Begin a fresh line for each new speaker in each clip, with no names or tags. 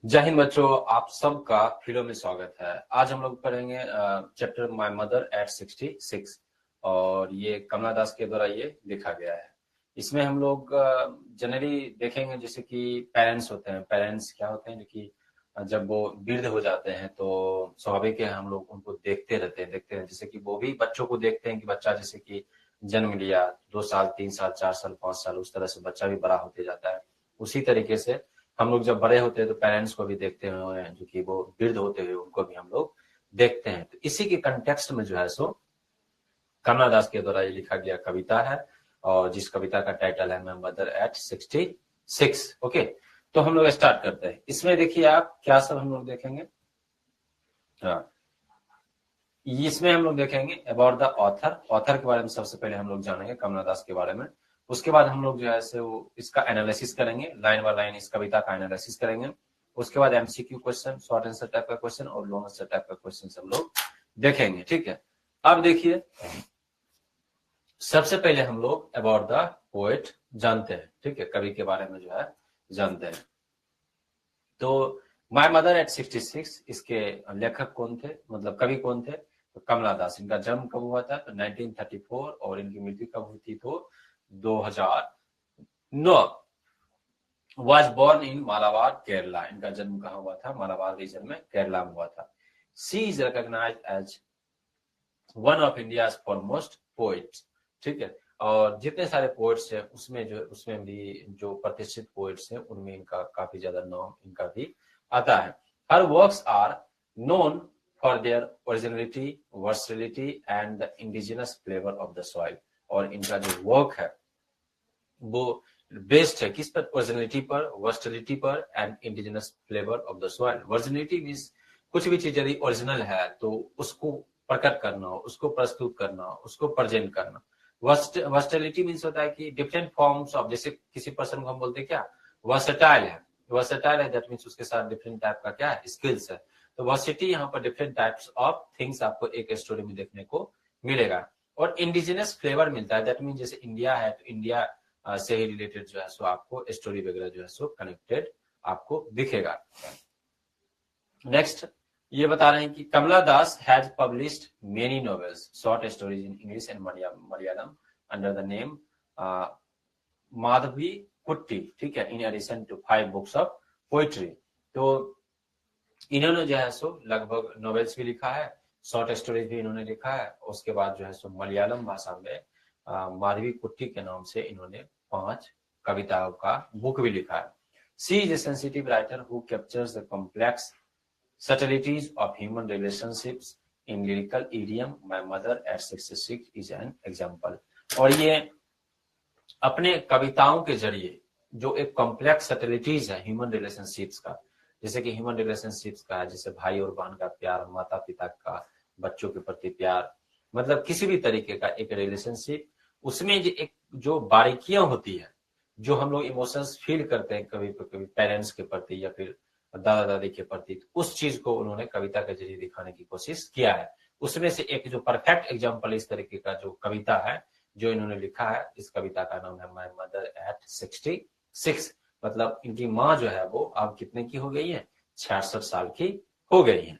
जय हिंद बच्चों, आप सबका फिल्म में स्वागत है। आज हम लोग पढ़ेंगे चैप्टर माय मदर एट 66 और ये कमला दास के द्वारा ये लिखा गया है। इसमें हम लोग जनरली देखेंगे जैसे कि पेरेंट्स होते हैं। पेरेंट्स क्या होते हैं जो कि जब वो वृद्ध हो जाते हैं तो स्वाभाविक है हम लोग उनको देखते हैं जैसे कि वो भी बच्चों को देखते हैं कि बच्चा जैसे कि जन्म लिया 2 साल 3 साल 4 साल 5 साल उस तरह से बच्चा भी बड़ा होते जाता है। उसी तरीके से हम लोग जब बड़े होते हैं तो पेरेंट्स को भी देखते हुए जो कि वो वृद्ध होते हुए उनको भी हम लोग देखते हैं। तो इसी के कंटेक्स्ट में जो है सो कमला दास के द्वारा ये लिखा गया कविता है और जिस कविता का टाइटल है माय मदर एट 66। ओके, तो हम लोग स्टार्ट करते हैं। इसमें देखिए आप क्या सब हम लोग देखेंगे। हाँ, इसमें हम लोग देखेंगे अबाउट द ऑथर के बारे में सबसे पहले हम लोग जानेंगे कमला दास के बारे में। उसके बाद हम लोग जो है से वो इसका एनालिसिस करेंगे, लाइन बाय लाइन इस कविता का एनालिसिस करेंगे। उसके बाद MCQ question, short answer type का क्वेश्चन और लॉन्ग आंसर टाइप का क्वेश्चन हम लोग देखेंगे। ठीक है, अब देखिए सबसे पहले हम लोग अबाउट द पोएट जानते हैं। ठीक है, कवि के बारे में जो है जानते हैं। तो माय मदर एट 66 इसके लेखक कौन थे, मतलब कवि कौन थे? तो कमला दास। इनका जन्म कब हुआ था? तो 1934 और इनकी मृत्यु कब हुई थी? तो 2009। Was born in Malabar Kerala. इनका जन्म कहाँ हुआ था? मालाबार रीजन में, केरला में हुआ था। She is recognized as one of India foremost poets. ठीक है, और जितने सारे पोइट्स हैं उसमें भी जो प्रतिष्ठित पोइट्स हैं उनमें इनका काफी ज्यादा नाम इनका भी आता है। Her works are known for their originality, versatility and the indigenous flavour of the soil. और इनका जो वर्क है वो बेस्ड है किस पर? ओरिजिनलिटी पर, वर्सटिलिटी पर and indigenous flavour of the soil. Virginity means कुछ भी चीज यदि ओरिजिनल है तो उसको प्रकट करना, उसको प्रस्तुत करना, उसको प्रेजेंट करना। वर्सटिलिटी मींस होता है कि डिफरेंट फॉर्म्स ऑफ, जैसे किसी पर्सन को हम बोलते हैं क्या? वर्सेटाइल है। वर्सेटाइल है दैट मींस उसके साथ डिफरेंट टाइप का क्या है? स्किल्स है। तो वर्सिटी यहाँ पर डिफरेंट टाइप्स ऑफ थिंग्स आपको एक स्टोरी में देखने को मिलेगा। और इंडिजिनस फ्लेवर मिलता है, दैट मीन जैसे इंडिया है तो इंडिया से ही रिलेटेड जो है सो आपको स्टोरी वगैरह जो है सो कनेक्टेड आपको दिखेगा। नेक्स्ट ये बता रहे हैं कि Kamala Das has published many novels, short stories in English and Malayalam under the name Madhavi Kutty. ठीक है, in addition to 5 books of poetry. तो इन्होंने जो है सो लगभग नॉवेल्स भी लिखा है, शॉर्ट स्टोरीज भी इन्होंने लिखा है। उसके बाद जो है सो मलयालम भाषा में माधवी कुट्टी के नाम से इन्होंने 5 कविताओं का बुक भी लिखा है। She is a sensitive writer who captures the complex subtleties of human relationships in lyrical idiom. My mother at 66 is an example. और ये अपने कविताओं के जरिए जो एक कॉम्प्लेक्स सटलिटीज है ह्यूमन रिलेशनशिप्स का, जैसे कि ह्यूमन रिलेशनशिप्स का, जैसे भाई और बहन का प्यार, माता पिता का बच्चों के प्रति प्यार, मतलब किसी भी तरीके का एक रिलेशनशिप, उसमें जो एक जो बारीकियां होती है, जो हम लोग इमोशंस फील करते हैं कभी कभी पेरेंट्स के प्रति या फिर दादा दादी के प्रति, उस चीज को उन्होंने कविता के जरिए दिखाने की कोशिश किया है। उसमें से एक जो परफेक्ट एग्जाम्पल इस तरीके का जो कविता है जो इन्होंने लिखा है, इस कविता का नाम है माय मदर एट 66। मतलब इनकी माँ जो है वो अब कितने की हो गई है? 66 साल की हो गई है।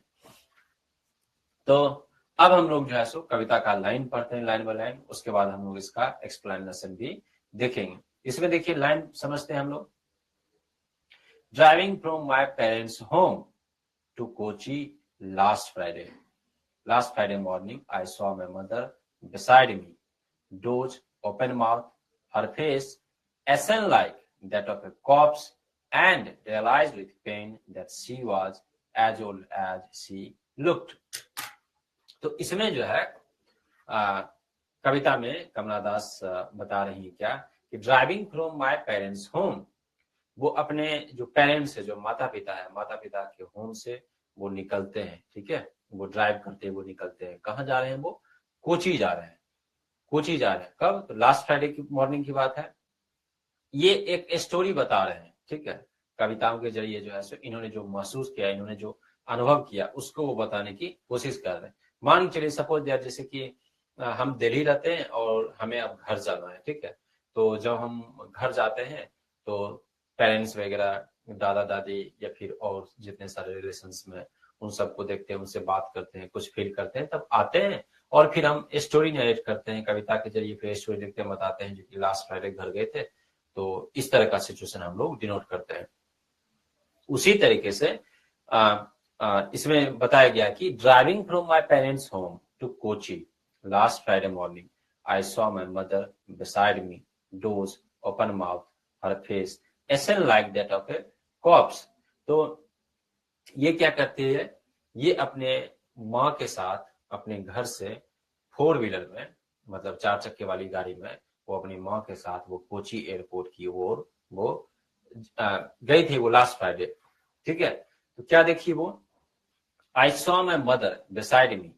तो अब हम लोग जो है सो कविता का लाइन पढ़ते हैं, लाइन बाय लाइन। उसके बाद हम लोग इसका एक्सप्लेनेशन भी देखेंगे। इसमें देखिए लाइन समझते हैं हम लोग। Driving from my parents home to Kochi last Friday morning, I saw my mother beside me, doze, open mouth, her face ashen like that of a corpse, and realized with pain that she was as old as she looked. तो इसमें जो है कविता में कमला दास बता रही है क्या कि driving from my parents home, वो अपने जो पेरेंट्स है, जो माता पिता है, माता पिता के होम से वो निकलते हैं। ठीक है, वो ड्राइव करते हैं, वो निकलते हैं। कहाँ जा रहे हैं? वो कोची जा रहे हैं। कोची जा रहे हैं कब? तो लास्ट फ्राइडे की मॉर्निंग की बात है। ये एक स्टोरी बता रहे हैं। ठीक है, कविताओं के जरिए जो है सो इन्होंने जो महसूस किया, इन्होंने जो अनुभव किया, उसको वो बताने की कोशिश कर रहे हैं। मान के चलिए सपोज दैट जैसे कि हम दिल्ली रहते हैं और हमें अब घर जाना है। ठीक है, तो जब हम घर जाते हैं तो पेरेंट्स वगैरह दादा दादी या फिर और जितने सारे रिलेशंस में, उन सबको देखते हैं, उनसे बात करते हैं, कुछ फील करते हैं, तब आते हैं और फिर हम स्टोरी नरेट करते हैं कविता के जरिए, फिर स्टोरी लिखते हैं, बताते हैं जो कि लास्ट फ्राइडे घर गए थे। तो इस तरह का सिचुएशन हम लोग डिनोट करते हैं। उसी तरीके से इसमें बताया गया कि driving from my parents home to Kochi last Friday morning I saw my mother beside me, dozed open mouth, her face ashen like that of a corpse. तो ये क्या करती है, ये अपने माँ के साथ अपने घर से 4 व्हीलर में, मतलब 4 चक्के वाली गाड़ी में, वो अपनी माँ के साथ वो कोची एयरपोर्ट की ओर वो गई थी वो लास्ट फ्राइडे। ठीक है, तो क्या देखिए वो, आई सॉ माई मदर बिसाइड मी,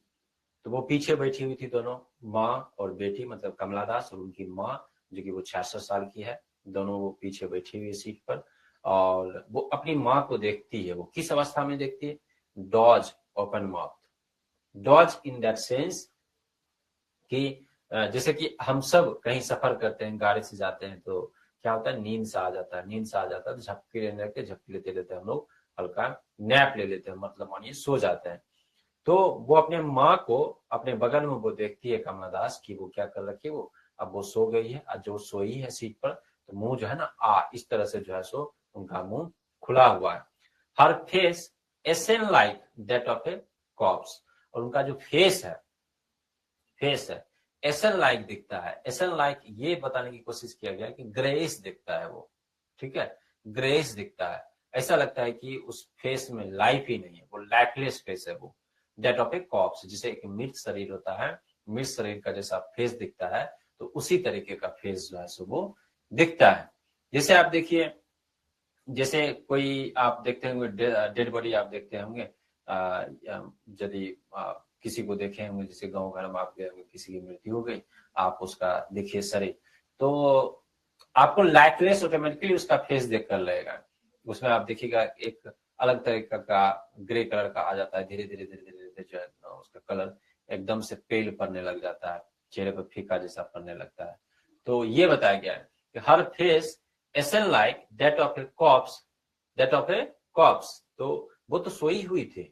तो वो पीछे बैठी हुई थी दोनों, माँ और बेटी, मतलब कमला दास और उनकी माँ जो कि वो 66 साल की है, दोनों वो पीछे बैठी हुई सीट पर, और वो अपनी माँ को देखती है। वो किस अवस्था में देखती है, dozed open mouth, dozed in that sense कि जैसे कि हम सब कहीं सफर करते हैं, गाड़ी से जाते हैं, तो क्या होता है, नींद से आ जाता है, नींद से आ जाता है तो झपकी लेने के झपकी लेते लेते हम लोग हल्का नैप ले लेते हैं, मतलब मानिए सो जाते हैं। तो वो अपने माँ को अपने बगल में वो देखती है कमला दास की वो क्या कर रखी है, वो अब वो सो गई है, और जो सोई है सीट पर, तो मुंह जो है ना इस तरह से जो है सो उनका मुंह खुला हुआ है। Her face ashen like that of a corpse, और उनका जो फेस है एसन लाइक दिखता है। एसन लाइक ये बताने की कोशिश किया गया कि ग्रेस दिखता है वो, ठीक है, ग्रेस दिखता है, ऐसा लगता है कि उस फेस में लाइफ ही नहीं है, वो लाइफलेस फेस है वो, डेट ऑफ ए कॉप्स, जिसे एक मृत शरीर होता है, मृत शरीर का जैसा फेस दिखता है, तो उसी तरीके का फेस जो है सो वो दिखता है। जैसे आप देखिए, जैसे कोई आप देखते होंगे डेड बॉडी आप देखते होंगे, यदि किसी को देखे होंगे, जैसे गांव घर में आप गए होंगे, किसी की मृत्यु हो गई, आप उसका देखिए शरीर, तो आपको लाइफलेस ऑटोमेटिकली उसका फेस देख कर लगेगा। उसमें आप देखिएगा एक अलग तरीका का ग्रे कलर का आ जाता है, धीरे धीरे धीरे धीरे धीरे जो है उसका कलर एकदम से पेल पड़ने लग जाता है, चेहरे पर फीका जैसा पड़ने लगता है। तो ये बताया गया है कि her face ashen like that of a corpse, that of a corpse, तो वो तो सोई हुई थी,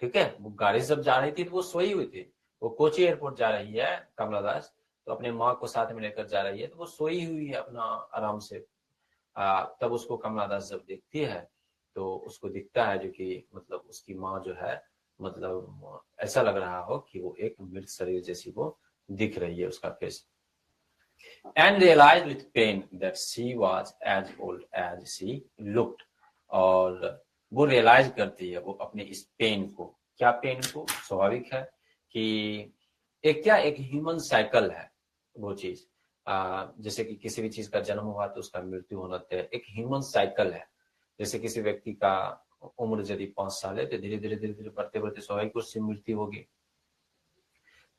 ठीक है, वो गाड़ी जब जा रही थी तो वो सोई हुई थी। वो कोची एयरपोर्ट जा रही है कमला दास, तो अपने माँ को साथ में लेकर जा रही है, तो वो सोई हुई है अपना आराम से। तब उसको कमला दास जब देखती है तो उसको दिखता है जो कि मतलब उसकी माँ जो है, मतलब ऐसा लग रहा हो कि वो एक मृत शरीर जैसी वो दिख रही है उसका face. And realized with pain that she was as old as she looked, और वो रियलाइज करती है वो अपने इस पेन को, क्या पेन को, स्वाभाविक है कि एक ह्यूमन साइकिल है वो चीज, जैसे कि किसी भी चीज का जन्म हुआ तो उसका मृत्यु होना तय, एक ह्यूमन साइकिल है। जैसे किसी व्यक्ति का उम्र यदि 5 साल है तो धीरे धीरे धीरे धीरे बढ़ते बढ़ते स्वाभाविक उससे मृत्यु होगी।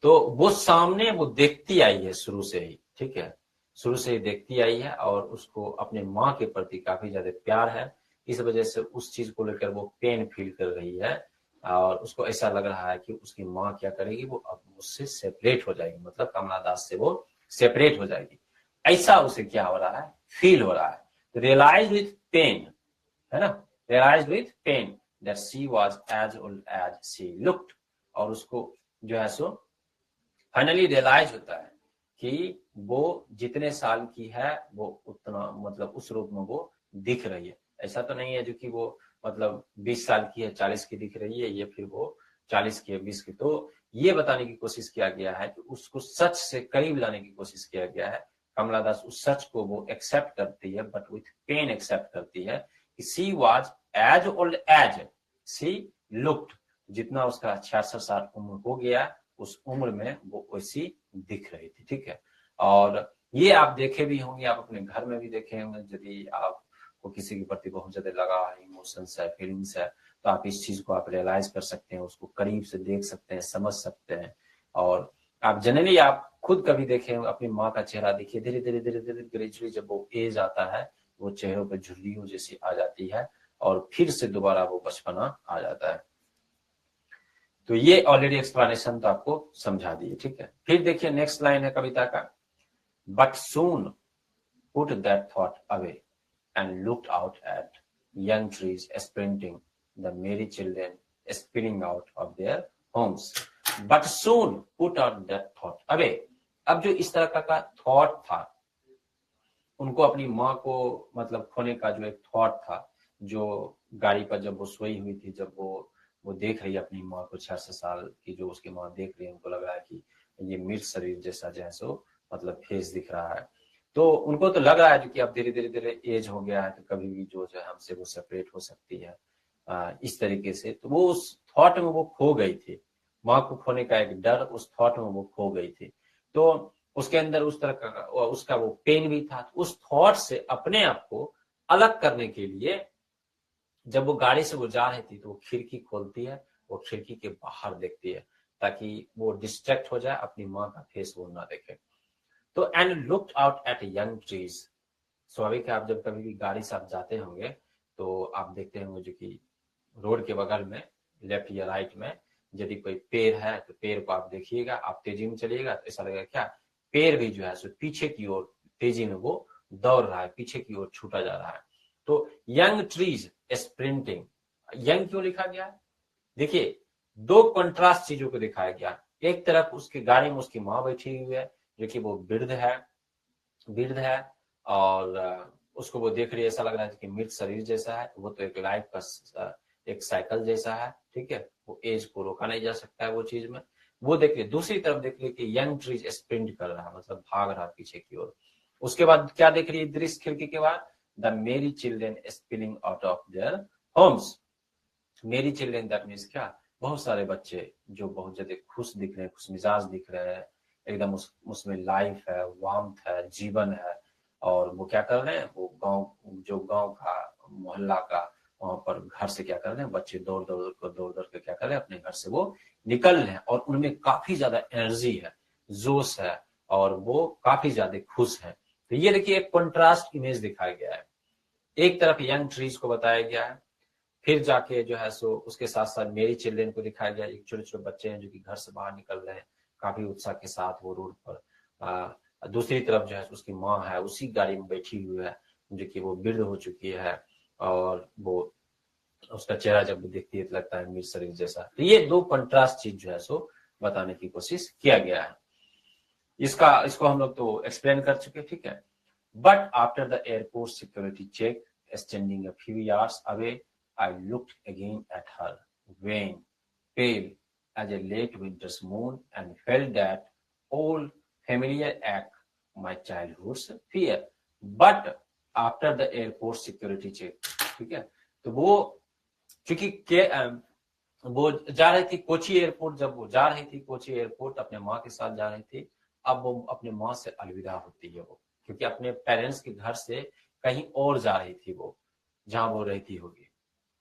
तो वो सामने वो देखती आई है शुरू से ही, ठीक है, शुरू से ही देखती आई है, और उसको अपने माँ के प्रति काफी ज्यादा प्यार है, इस वजह से उस चीज को लेकर वो पेन फील कर रही है, और उसको ऐसा लग रहा है कि उसकी माँ क्या करेगी, वो अब उससे सेपरेट हो जाएगी, मतलब कमला दास से वो सेपरेट हो जाएगी, ऐसा उसे क्या हो रहा है, फील हो रहा है। तो रियलाइज विथ पेन, है ना, realise with pain that she was as old as she looked, और उसको जो है सो फाइनली रियलाइज होता है कि वो जितने साल की है वो उतना, मतलब उस रूप में वो दिख रही है। ऐसा तो नहीं है जो कि वो मतलब 20 साल की है 40 की दिख रही है, या फिर वो 40 की है 20 की। तो ये बताने की कोशिश किया गया है कि उसको सच से करीब लाने की कोशिश किया गया है। कमला दास उस सच को वो एक्सेप्ट करती है, बट विथ पेन एक्सेप्ट करती है कि she was as old as she looked, जितना उसका 66 साल उम्र हो गया, उस उम्र में वो वैसी दिख रही थी, ठीक है। और ये आप देखे भी होंगे, आप अपने घर में भी देखे होंगे, यदि आपको किसी के प्रति बहुत ज्यादा लगा है, इमोशंस है, फीलिंग्स है, तो आप इस चीज को आप रियलाइज कर सकते हैं, उसको करीब से देख सकते हैं, समझ सकते हैं। और आप जनरली आप खुद कभी देखे अपनी माँ का चेहरा देखिए, धीरे धीरे धीरे धीरे ग्रेजुअली जब वो एज आता है, वो चेहरों पर झुर्रियों जैसी आ जाती है, और फिर से दोबारा वो बचपना आ जाता है। तो ये ऑलरेडी एक्सप्लेनेशन तो आपको समझा दिए, ठीक है। फिर देखिए नेक्स्ट लाइन है कविता का, but soon put that thought away and looked out at young trees sprinting, the merry children spilling out of their homes. But soon put on that thought. अब जो इस तरह का थॉट था, उनको अपनी माँ को मतलब खोने का जो एक थॉट था, जो गाड़ी पर जब वो सोई हुई थी, जब वो देख रही है अपनी माँ को, 6 साल की जो उसकी माँ देख रही है, उनको लग रहा है कि ये मृत शरीर जैसा जो है सो मतलब फेस दिख रहा है। तो उनको तो लग रहा है कि अब धीरे धीरे धीरे एज हो गया है, तो कभी भी जो है हमसे वो सेपरेट हो सकती है, इस तरीके से। तो वो उस थॉट में वो खो गई थी, माँ को खोने का एक डर, उस थॉट में वो खो गई थी। तो उसके अंदर उस तरह का उसका वो पेन भी था। तो उस थॉट से अपने आप को अलग करने के लिए जब वो गाड़ी से वो जा रही थी, तो वो खिड़की खोलती है, वो खिड़की के बाहर देखती है, ताकि वो डिस्ट्रैक्ट हो जाए, अपनी माँ का फेस वो ना देखे। तो and looked out at young trees. स्वाभाविक है, आप जब कभी भी गाड़ी से आप जाते होंगे तो आप देखते होंगे जो कि रोड के बगल में लेफ्ट या राइट में यदि कोई पेड़ है, तो पेड़ को आप देखिएगा, आप तेजी में चलिएगा तो ऐसा लगेगा क्या पेड़ भी जो है सो पीछे की ओर तेजी में वो दौड़ रहा है, पीछे की ओर छूटा जा रहा है। तो यंग ट्रीज स्प्रिंटिंग, यंग क्यों लिखा गया? देखिए, दो कंट्रास्ट चीजों को दिखाया गया। एक तरफ उसकी गाड़ी में उसकी माँ बैठी हुई है, जो कि वो वृद्ध है और उसको वो देख रही है, ऐसा लग रहा है कि मृत शरीर जैसा है। वो तो एक लाइफ का एक साइकिल जैसा है, ठीक है, वो एज को रोका नहीं जा सकता है वो चीज में। वो देखिए, दूसरी तरफ देख रही कि यंग ट्रीज स्प्रिंट कर रहा है, मतलब भाग रहा पीछे की ओर। उसके बाद क्या देख रही है दृश्य खिड़की के बाद? द मेरी children spilling out of their homes. मेरी चिल्ड्रेन दैट मीन्स क्या? बहुत सारे बच्चे जो बहुत ज्यादा खुश दिख रहे हैं, खुश मिजाज दिख रहे हैं, एकदम उसमें लाइफ है, वार्मथ है, जीवन है। और वो क्या कर रहे हैं, वो गांव का मोहल्ला का वहां पर घर से क्या कर रहे हैं, बच्चे दौड़ दौड़ के क्या कर रहे हैं, अपने घर से वो निकल रहे हैं, और उनमें काफी ज्यादा एनर्जी है, जोश है, और वो काफी ज्यादा खुश है। तो ये देखिए, एक कंट्रास्ट इमेज दिखाया गया है। एक तरफ यंग ट्रीज को बताया गया है, फिर जाके जो है सो उसके साथ साथ मेरी चिल्ड्रेन को दिखाया गया, एक छोटे छोटे बच्चे हैं जो कि घर से बाहर निकल रहे हैं काफी उत्साह के साथ वो रोड पर। दूसरी तरफ जो है उसकी माँ है, उसी गाड़ी में बैठी हुई है, जो कि वो वृद्ध हो चुकी है, और वो उसका चेहरा जब देखती है तो लगता है मृत शरीर जैसा। तो ये दो कंट्रास्ट चीज जो है सो बताने की कोशिश किया गया है। इसको हम लोग तो एक्सप्लेन कर चुके, ठीक है। But after the airport security check extending a few yards away, I looked again at her, wan, pale as a late winter's moon, and felt that old familiar ache, my childhood's fear. But after the airport security check, ठीक है, तो वो चूंकि वो जा रही थी Kochi airport, जब वो जा रही थी कोची एयरपोर्ट अपने माँ के साथ जा रही थी, अब वो अपने माँ से अलविदा होती है वो, क्योंकि अपने पेरेंट्स के घर से कहीं और जा रही थी वो, जहां वो रहती होगी,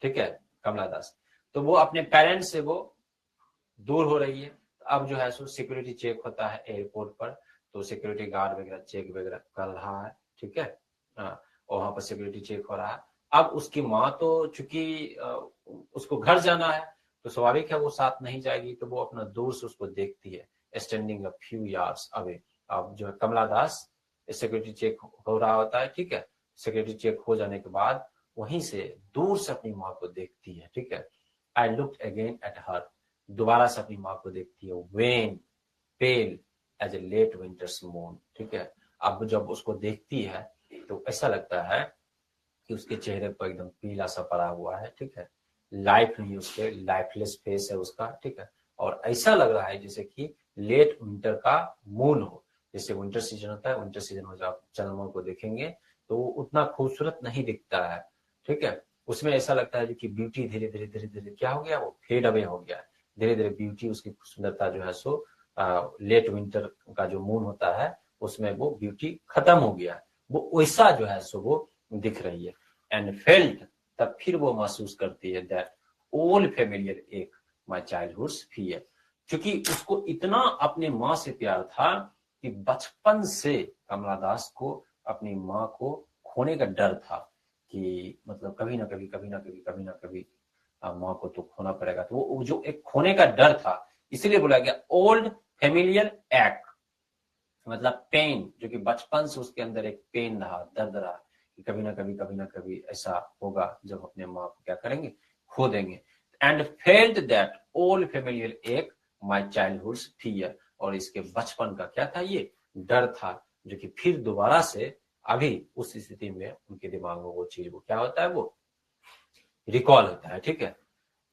ठीक है, कमला दास। तो वो अपने पेरेंट्स से वो दूर हो रही है। अब जो है सो सिक्योरिटी चेक होता है एयरपोर्ट पर, तो सिक्योरिटी गार्ड वगैरह चेक वगैरह कर रहा है, ठीक है, वहां पर सिक्योरिटी चेक हो रहा है। अब उसकी माँ तो चूंकि उसको घर जाना है, तो स्वाभाविक है वो साथ नहीं जाएगी, तो वो अपना दूर से उसको देखती है, standing a few yards away. अब जो है कमला दास सिक्योरिटी चेक हो रहा होता है, ठीक है, सिक्योरिटी चेक हो जाने के बाद वहीं से दूर से अपनी माँ को देखती है, ठीक है। I looked again at her, दोबारा से अपनी माँ को देखती है, wan pale as a late winter's moon, ठीक है। अब जब उसको देखती है तो ऐसा लगता है कि उसके चेहरे पर एकदम पीला सा पड़ा हुआ है, ठीक है, लाइफ नहीं, उसके लाइफलेस फेस है उसका, ठीक है। और ऐसा लग रहा है जैसे कि लेट विंटर का मून हो, जैसे विंटर सीजन होता है, विंटर सीजन में जब आप चंद्रमा को देखेंगे तो वो उतना खूबसूरत नहीं दिखता है, ठीक है। उसमें ऐसा लगता है कि ब्यूटी धीरे धीरे धीरे धीरे क्या हो गया, वो फेड अवे हो गया, धीरे धीरे ब्यूटी, उसकी सुंदरता जो है सो लेट विंटर का जो मून होता है उसमें वो ब्यूटी खत्म हो गया, वो वैसा जो है सो वो दिख रही है। एंड फेल्ट, तब फिर वो महसूस करती है दैट ओल्ड फेमिलियर एक माय चाइल्डहुड्स फियर, क्योंकि उसको इतना अपने माँ से प्यार था कि बचपन से कमला दास को अपनी माँ को खोने का डर था, कि मतलब कभी ना कभी माँ को तो खोना पड़ेगा। तो वो जो एक खोने का डर था, इसीलिए बोला गया ओल्ड फेमिलियर एक्ट, मतलब पेन, जो कि बचपन से उसके अंदर एक पेन रहा, दर्द रहा, कि कभी ना कभी ऐसा होगा जब अपने माँ को क्या करेंगे, खो देंगे। And felt that old familiar एक माई चाइल्डहुड्स फियर, और इसके बचपन का क्या था, ये डर था, जो कि फिर दोबारा से अभी उस स्थिति में उनके दिमाग में वो चीज वो क्या होता है, वो रिकॉल होता है। ठीक है,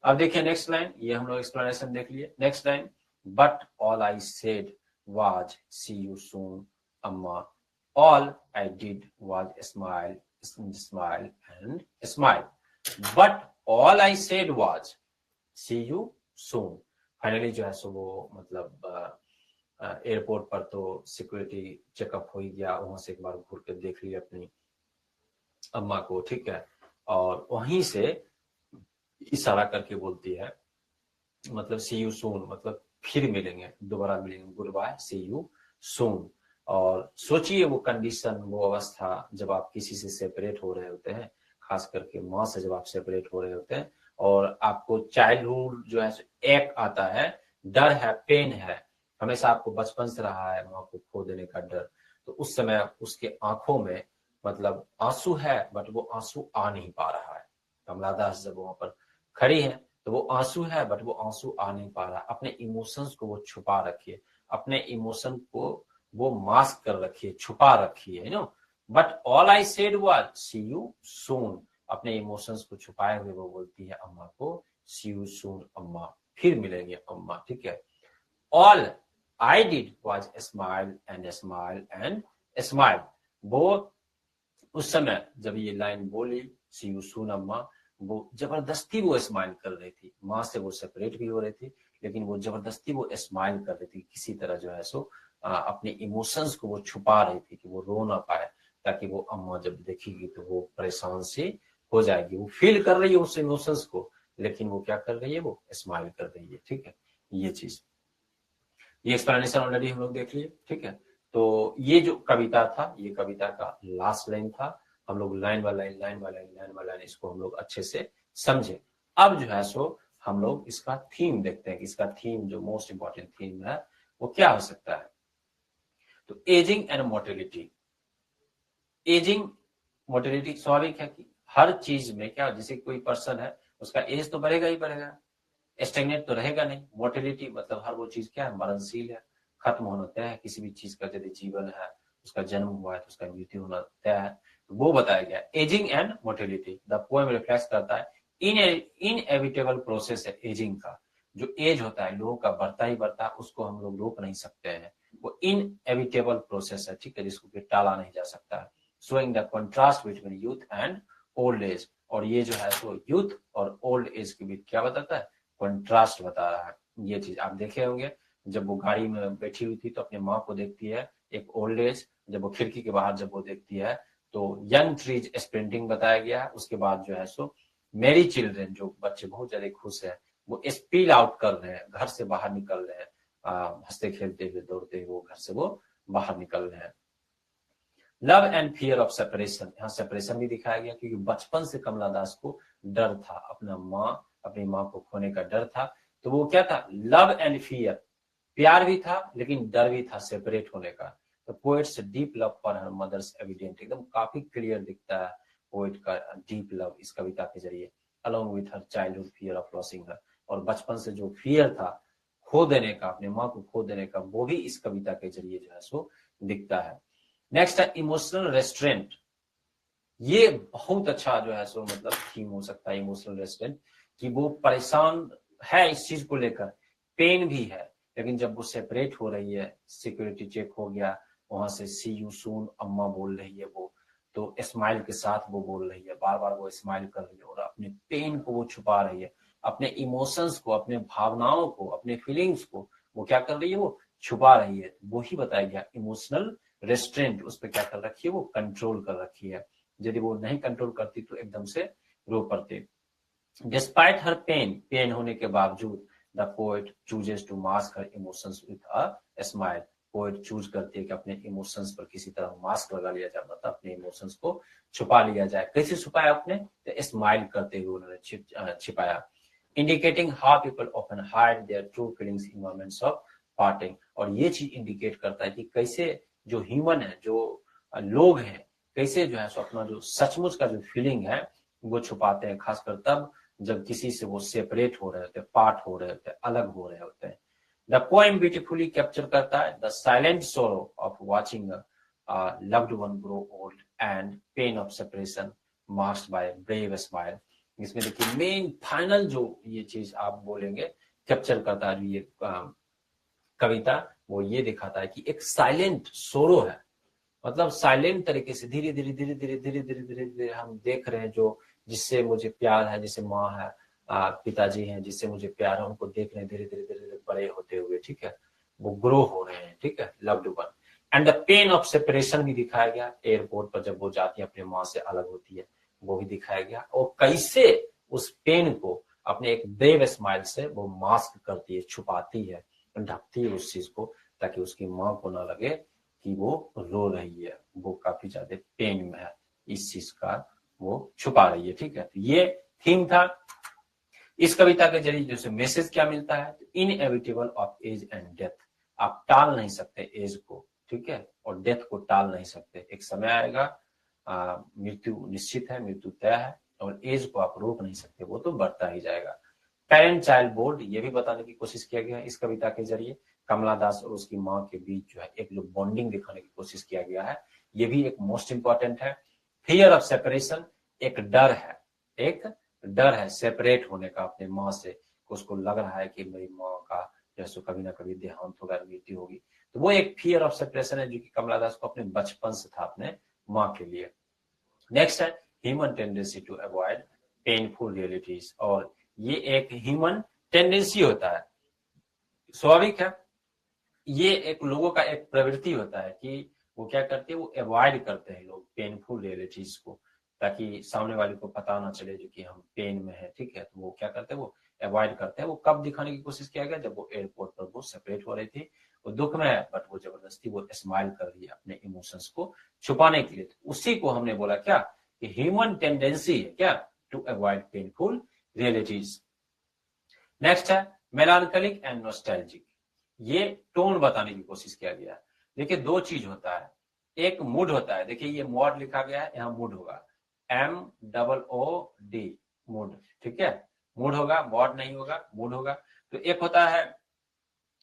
अब देखिए नेक्स्ट लाइन, ये हम लोग एक्सप्लेनेशन देख लिए। Next line, but all I said was see you soon Amma, all I did was smile smile and smile, but all I said was see you soon. Finally जो है सो वो मतलब एयरपोर्ट पर तो सिक्योरिटी चेकअप हो ही गया, वहां से एक बार घूर के देख लिया अपनी अम्मा को। ठीक है, और वहीं से इशारा करके बोलती है, मतलब सी यू सून, मतलब फिर मिलेंगे, दोबारा मिलेंगे, goodbye, see you soon. और सोचिए वो कंडीशन, वो अवस्था जब आप किसी से सेपरेट हो रहे होते हैं, खास करके माँ से जब आप सेपरेट हो रहे होते हैं और आपको चाइल्डहुड जो है एक आता है, डर है, पेन है, हमेशा आपको बचपन से रहा है माँ को खो देने का डर, तो उस समय उसके आंखों में मतलब आंसू है, बट वो आंसू आ नहीं पा रहा है। कमला दास जब वहां पर खड़ी है तो वो आंसू है, बट वो आंसू आ नहीं पा रहा। अपने इमोशंस को वो छुपा रखिए, अपने इमोशन को वो मास्क कर रखिए, छुपा रखिए, no. But all I said was see you soon, अपने इमोशंस को छुपाए हुए वो बोलती है अम्मा को, सी यू सून अम्मा, फिर मिलेंगे अम्मा। ठीक है, all I did was smile and smile and smile. वो उस समय जब ये लाइन बोली सी यू सून अम्मा, वो जबरदस्ती वो स्माइल कर रही थी, माँ से वो सेपरेट भी हो रही थी, लेकिन वो जबरदस्ती वो स्माइल कर रही थी, किसी तरह जो है सो अपने इमोशंस को वो छुपा रही थी कि वो रो ना पाए, ताकि वो अम्मा जब देखेगी तो वो परेशान से हो जाएगी। वो फील कर रही है उस इमोशंस को, लेकिन वो क्या कर रही है, वो स्माइल कर रही है। ठीक है, ये चीज, ये एक्सप्लेनेशन ऑलरेडी हम लोग देख लिए। ठीक है, तो ये जो कविता था, ये कविता का लास्ट लाइन था। हम लोग line by line, line by line, line by line इसको हम लोग अच्छे से समझे। अब जो है सो हम लोग इसका थीम देखते हैं कि इसका थीम, जो मोस्ट इंपॉर्टेंट थीम है, वो क्या हो सकता है। तो ageing and mortality. Ageing mortality स्वाभाविक है कि हर चीज में क्या, जैसे कोई पर्सन है उसका एज तो बढ़ेगा ही बढ़ेगा, स्टेगनेट तो रहेगा नहीं। मोर्टेलिटी मतलब हर वो चीज क्या है, मरणशील है, खत्म होना तय है। किसी भी चीज का यदि जीवन है, उसका जन्म हुआ है तो उसका मृत्यु होना तय है, तो वो बताया गया। Ageing and mortality, the poem reflect करता है इनएविटेबल प्रोसेस है एजिंग का। जो एज होता है लोगों का बढ़ता ही बढ़ता है, उसको हम लोग रोक नहीं सकते हैं, वो इनएविटेबल प्रोसेस है। ठीक है, जिसको कि टाला नहीं जा सकता है। Showing the contrast between youth and old age, और ये जो है तो यूथ और ओल्ड एज के बीच क्या बताता है, कंट्रास्ट बता रहा है। ये चीज आप देखे होंगे, जब वो गाड़ी में बैठी हुई थी तो अपने माँ को देखती है, एक ओल्ड एज, जब वो खिड़की के बाहर जब वो देखती है तो यंग ट्रीज स्प्रिंटिंग बताया गया है। उसके बाद जो है सो मेरी चिल्ड्रेन, जो बच्चे बहुत ज्यादा खुश है, वो स्पील आउट कर रहे हैं, घर से बाहर निकल रहे हैं, हंसते खेलते हुए दौड़ते हुए वो घर से वो बाहर निकल रहे हैं। Love and fear of separation, यहाँ सेपरेशन भी दिखाया गया, क्योंकि बचपन से कमला दास को डर था, अपनी माँ को खोने का डर था। तो वो क्या था, लव एंड फियर, प्यार भी था लेकिन डर भी था सेपरेट होने का। तो poet's deep love for her mother's evident, एकदम काफी क्लियर दिखता है पोएट का डीप लव इस कविता के जरिए, along with her childhood fear of losing her. और बचपन से जो फियर था खो देने का, अपने माँ को खो देने का, वो भी इस कविता के जरिए जो है सो दिखता है। नेक्स्ट है इमोशनल रेस्ट्रेंट। ये बहुत अच्छा जो है सो मतलब थीम हो सकता है, इमोशनल रेस्ट्रेंट, कि वो परेशान है इस चीज को लेकर, पेन भी है, लेकिन जब वो सेपरेट हो रही है, सिक्योरिटी चेक हो गया, वहां से सी यू सून अम्मा बोल रही है वो, तो स्माइल के साथ वो बोल रही है, बार बार वो स्माइल कर रही है और अपने पेन को वो छुपा रही है, अपने इमोशंस को, अपने भावनाओं को, अपने फीलिंग्स को वो क्या कर रही है, वो छुपा रही है। वो ही बताया गया इमोशनल रेस्ट्रेंट, उस पर क्या कर रखी है, वो कंट्रोल कर रखी है। यदि वो नहीं कंट्रोल करती तो एकदम से रो पड़ते। डिस्पाइट हर पेन होने के बावजूद the poet chooses to mask her emotions with a smile. Poet choose करती है कि अपने इमोशंस पर किसी तरह मास्क लगा लिया जाए, मतलब अपने इमोशंस को छुपा लिया जाए। कैसे छुपाया अपने, तो स्माइल करते हुए उन्होंने छिपाया। Indicating how people often hide their true feelings in moments of parting. और ये चीज इंडिकेट करता है कि कैसे जो ह्यूमन है, जो लोग हैं, कैसे जो है सो अपना जो सचमुच का जो फीलिंग है वो छुपाते हैं, खासकर तब जब किसी से वो सेपरेट हो रहे होते हैं, पार्ट हो रहे होते हैं, अलग हो रहे होते हैं। द पोएम ब्यूटीफुली कैप्चर करता है the silent sorrow of watching loved one grow old and pain of separation masked by brave smile. इसमें देखिए मेन फाइनल जो ये चीज आप बोलेंगे कैप्चर करता है जो ये कविता, वो ये दिखाता है कि एक साइलेंट सोरो है, मतलब साइलेंट तरीके से धीरे धीरे धीरे धीरे धीरे धीरे धीरे धीरे हम देख रहे हैं जो जिससे मुझे प्यार है, जैसे माँ है, पिताजी हैं जिससे मुझे प्यार है, उनको देख रहे हैं धीरे धीरे धीरे धीरे बड़े होते हुए, ठीक है, वो ग्रो हो रहे हैं, ठीक है, loved one. And the pen of separation भी दिखाया गया, एयरपोर्ट पर जब वो जाती है अपने माँ से अलग होती है वो भी दिखाया गया, और कैसे उस पेन को अपने एक ब्रेव स्माइल से वो मास्क करती है, छुपाती है, ढकती है उस चीज को, ताकि उसकी माँ को ना लगे कि वो रो रही है, वो काफी ज्यादा पेन में है, इस चीज का वो छुपा रही है, ठीक है। तो ये थीम था इस कविता के जरिए। जैसे मैसेज क्या मिलता है, inevitable of age and death, आप टाल नहीं सकते एज को, ठीक है, और डेथ को टाल नहीं सकते, एक समय आएगा, मृत्यु निश्चित है, मृत्यु तय है, और एज को आप रोक नहीं सकते, वो तो बढ़ता ही जाएगा। पेरेंट चाइल्ड बॉन्ड, ये भी बताने की कोशिश किया गया है इस कविता के जरिए, कमला दास और उसकी माँ के बीच जो है एक जो बॉन्डिंग दिखाने की कोशिश किया गया है, ये भी एक मोस्ट इंपॉर्टेंट है। फियर ऑफ सेपरेशन, एक डर है, एक डर है सेपरेट होने का अपने माँ से, उसको लग रहा है कि मेरी माँ का जैसे कभी ना कभी देहांत होगा, मृत्यु होगी, तो वो एक फियर ऑफ सेपरेशन है जो कि कमला दास को अपने बचपन से था अपने माँ के लिए। नेक्स्ट है human tendency to avoid painful realities, और ये एक ह्यूमन टेंडेंसी होता है, स्वाभाविक है, ये एक लोगों का एक प्रवृत्ति होता है कि वो क्या करते हैं, वो अवॉइड करते हैं लोग पेनफुल रियलिटीज को, ताकि सामने वाले को पता ना चले जो कि हम पेन में है, ठीक है, तो वो क्या करते हैं, वो अवॉइड करते हैं। वो कब दिखाने की कोशिश किया गया, जब वो एयरपोर्ट पर वो सेपरेट हो रही थी, वो दुख में है, बट वो जबरदस्ती वो स्माइल कर रही है अपने इमोशंस को छुपाने के लिए। तो उसी को हमने बोला क्या कि ह्यूमन टेंडेंसी है क्या, to avoid painful realities. Next है मेलानकलिक एंड नॉस्टैल्जिक, ये टोन बताने की कोशिश किया गया है। देखिए दो चीज होता है, एक मूड होता है, देखिए ये मॉड लिखा गया है, यहाँ मूड होगा, MOOD, मूड, ठीक है, मूड होगा, मॉड नहीं होगा, मूड होगा। तो एक होता है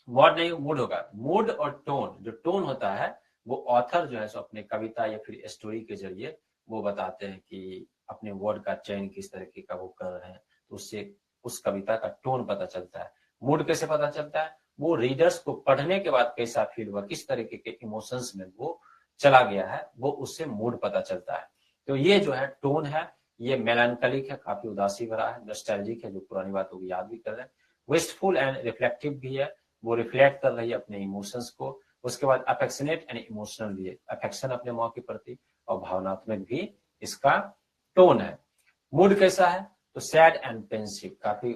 मॉड नहीं, मूड होगा। मूड और टोन, जो टोन होता है वो ऑथर जो है सो अपने कविता या फिर स्टोरी के जरिए वो बताते हैं कि अपने वर्ड का चयन किस तरीके का वो कर रहे हैं, तो उससे उस कविता का टोन पता चलता है। मूड कैसे पता चलता है, वो रीडर्स को पढ़ने के बाद कैसा फील हुआ, किस तरीके के इमोशंस में वो चला गया है, वो उससे मूड पता चलता है। तो ये जो है टोन है, ये मेलानकलिक है, काफी उदासी भरा है, नॉस्टैल्जिक है, जो पुरानी बातों को याद भी कर रहे हैं, वेस्टफुल एंड रिफ्लेक्टिव भी है, वो रिफ्लेक्ट कर रही है अपने इमोशंस को। उसके बाद अफेक्शनेट एंड इमोशनल भी है, अफेक्शन अपने माँ के प्रति और भावनात्मक भी इसका टोन है। मूड कैसा है, तो सैड एंड पेंसिव, काफी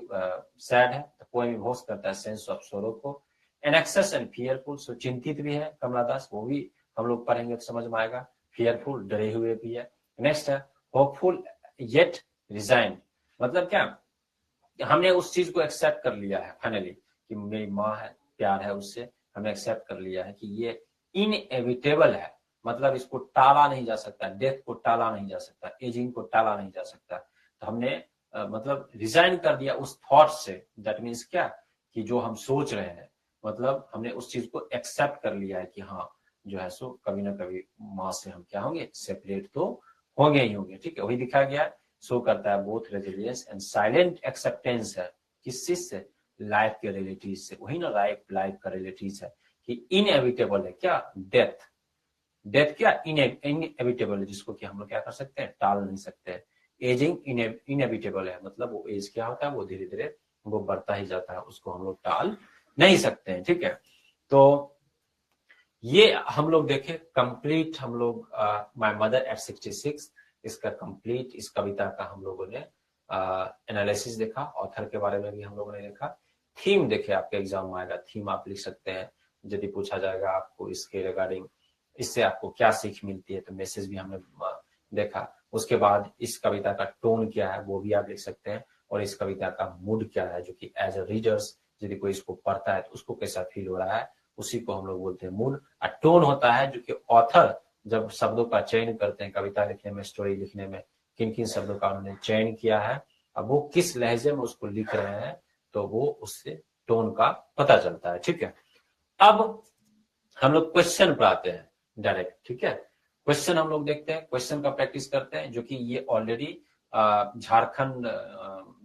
सैड है, तो पोएम इवोक्स करता है सेंस ऑफ सोरो को। एनेक्सस एंड फियरफुल, सो चिंतित भी है कमला दास, वो भी हम लोग पढ़ेंगे तो समझ में आएगा। फियरफुल, डरे हुए भी है। नेक्स्ट है होपफुल येट रिजाइन, मतलब क्या, हमने उस चीज को एक्सेप्ट कर लिया है फाइनली कि मेरी माँ है, प्यार है उससे, हमने एक्सेप्ट कर लिया है कि ये इनएविटेबल है, मतलब इसको टाला नहीं जा सकता, डेथ को टाला नहीं जा सकता, एजिंग को टाला नहीं जा सकता। तो हमने मतलब रिजाइन कर दिया उस थॉट से, दैट मीन्स क्या कि जो हम सोच रहे हैं, मतलब हमने उस चीज को एक्सेप्ट कर लिया है कि हाँ जो है सो कभी ना कभी माँ से हम क्या होंगे, सेपरेट तो होंगे ही होंगे, ठीक है, वही दिखाया गया है। शो करता है both resilience and silent acceptance है, किस चीज से, लाइफ के रिलेटिव से, वही ना लाइफ का रिलेटिव है कि इनएविटेबल है क्या, डेथ, डेथ क्या इनएविटेबल है, जिसको कि हम लोग क्या कर सकते हैं, टाल नहीं सकते। एजिंग इनएविटेबल है, मतलब वो एज क्या होता है, वो धीरे धीरे वो बढ़ता ही जाता है, उसको हम लोग टाल नहीं सकते हैं, ठीक है। तो ये हम लोग देखें कंप्लीट, हम लोग माय मदर एट 66, इसका कंप्लीट इस कविता का हम लोगों ने एनालिसिस देखा, ऑथर के बारे में भी हम लोगों ने देखा। थीम देखे, आपके एग्जाम में आएगा, थीम आप लिख सकते हैं, यदि पूछा जाएगा आपको इसके रिगार्डिंग इससे आपको क्या सीख मिलती है, तो मैसेज भी हमने देखा। उसके बाद इस कविता का टोन क्या है वो भी आप लिख सकते हैं, और इस कविता का मूड क्या है, जो कि एज अ रीडर्स यदि कोई इसको पढ़ता है तो उसको कैसा फील हो रहा है, उसी को हम लोग बोलते हैं मूड। टोन होता है जो कि ऑथर जब शब्दों का चयन करते हैं कविता लिखने में, स्टोरी लिखने में, किन किन शब्दों का उन्होंने चयन किया है, अब वो किस लहजे में उसको लिख रहे हैं, तो वो उससे टोन का पता चलता है। ठीक है, अब हम लोग क्वेश्चन पर आते हैं डायरेक्ट। ठीक है, क्वेश्चन हम लोग देखते हैं, क्वेश्चन का प्रैक्टिस करते हैं, जो कि ये ऑलरेडी झारखंड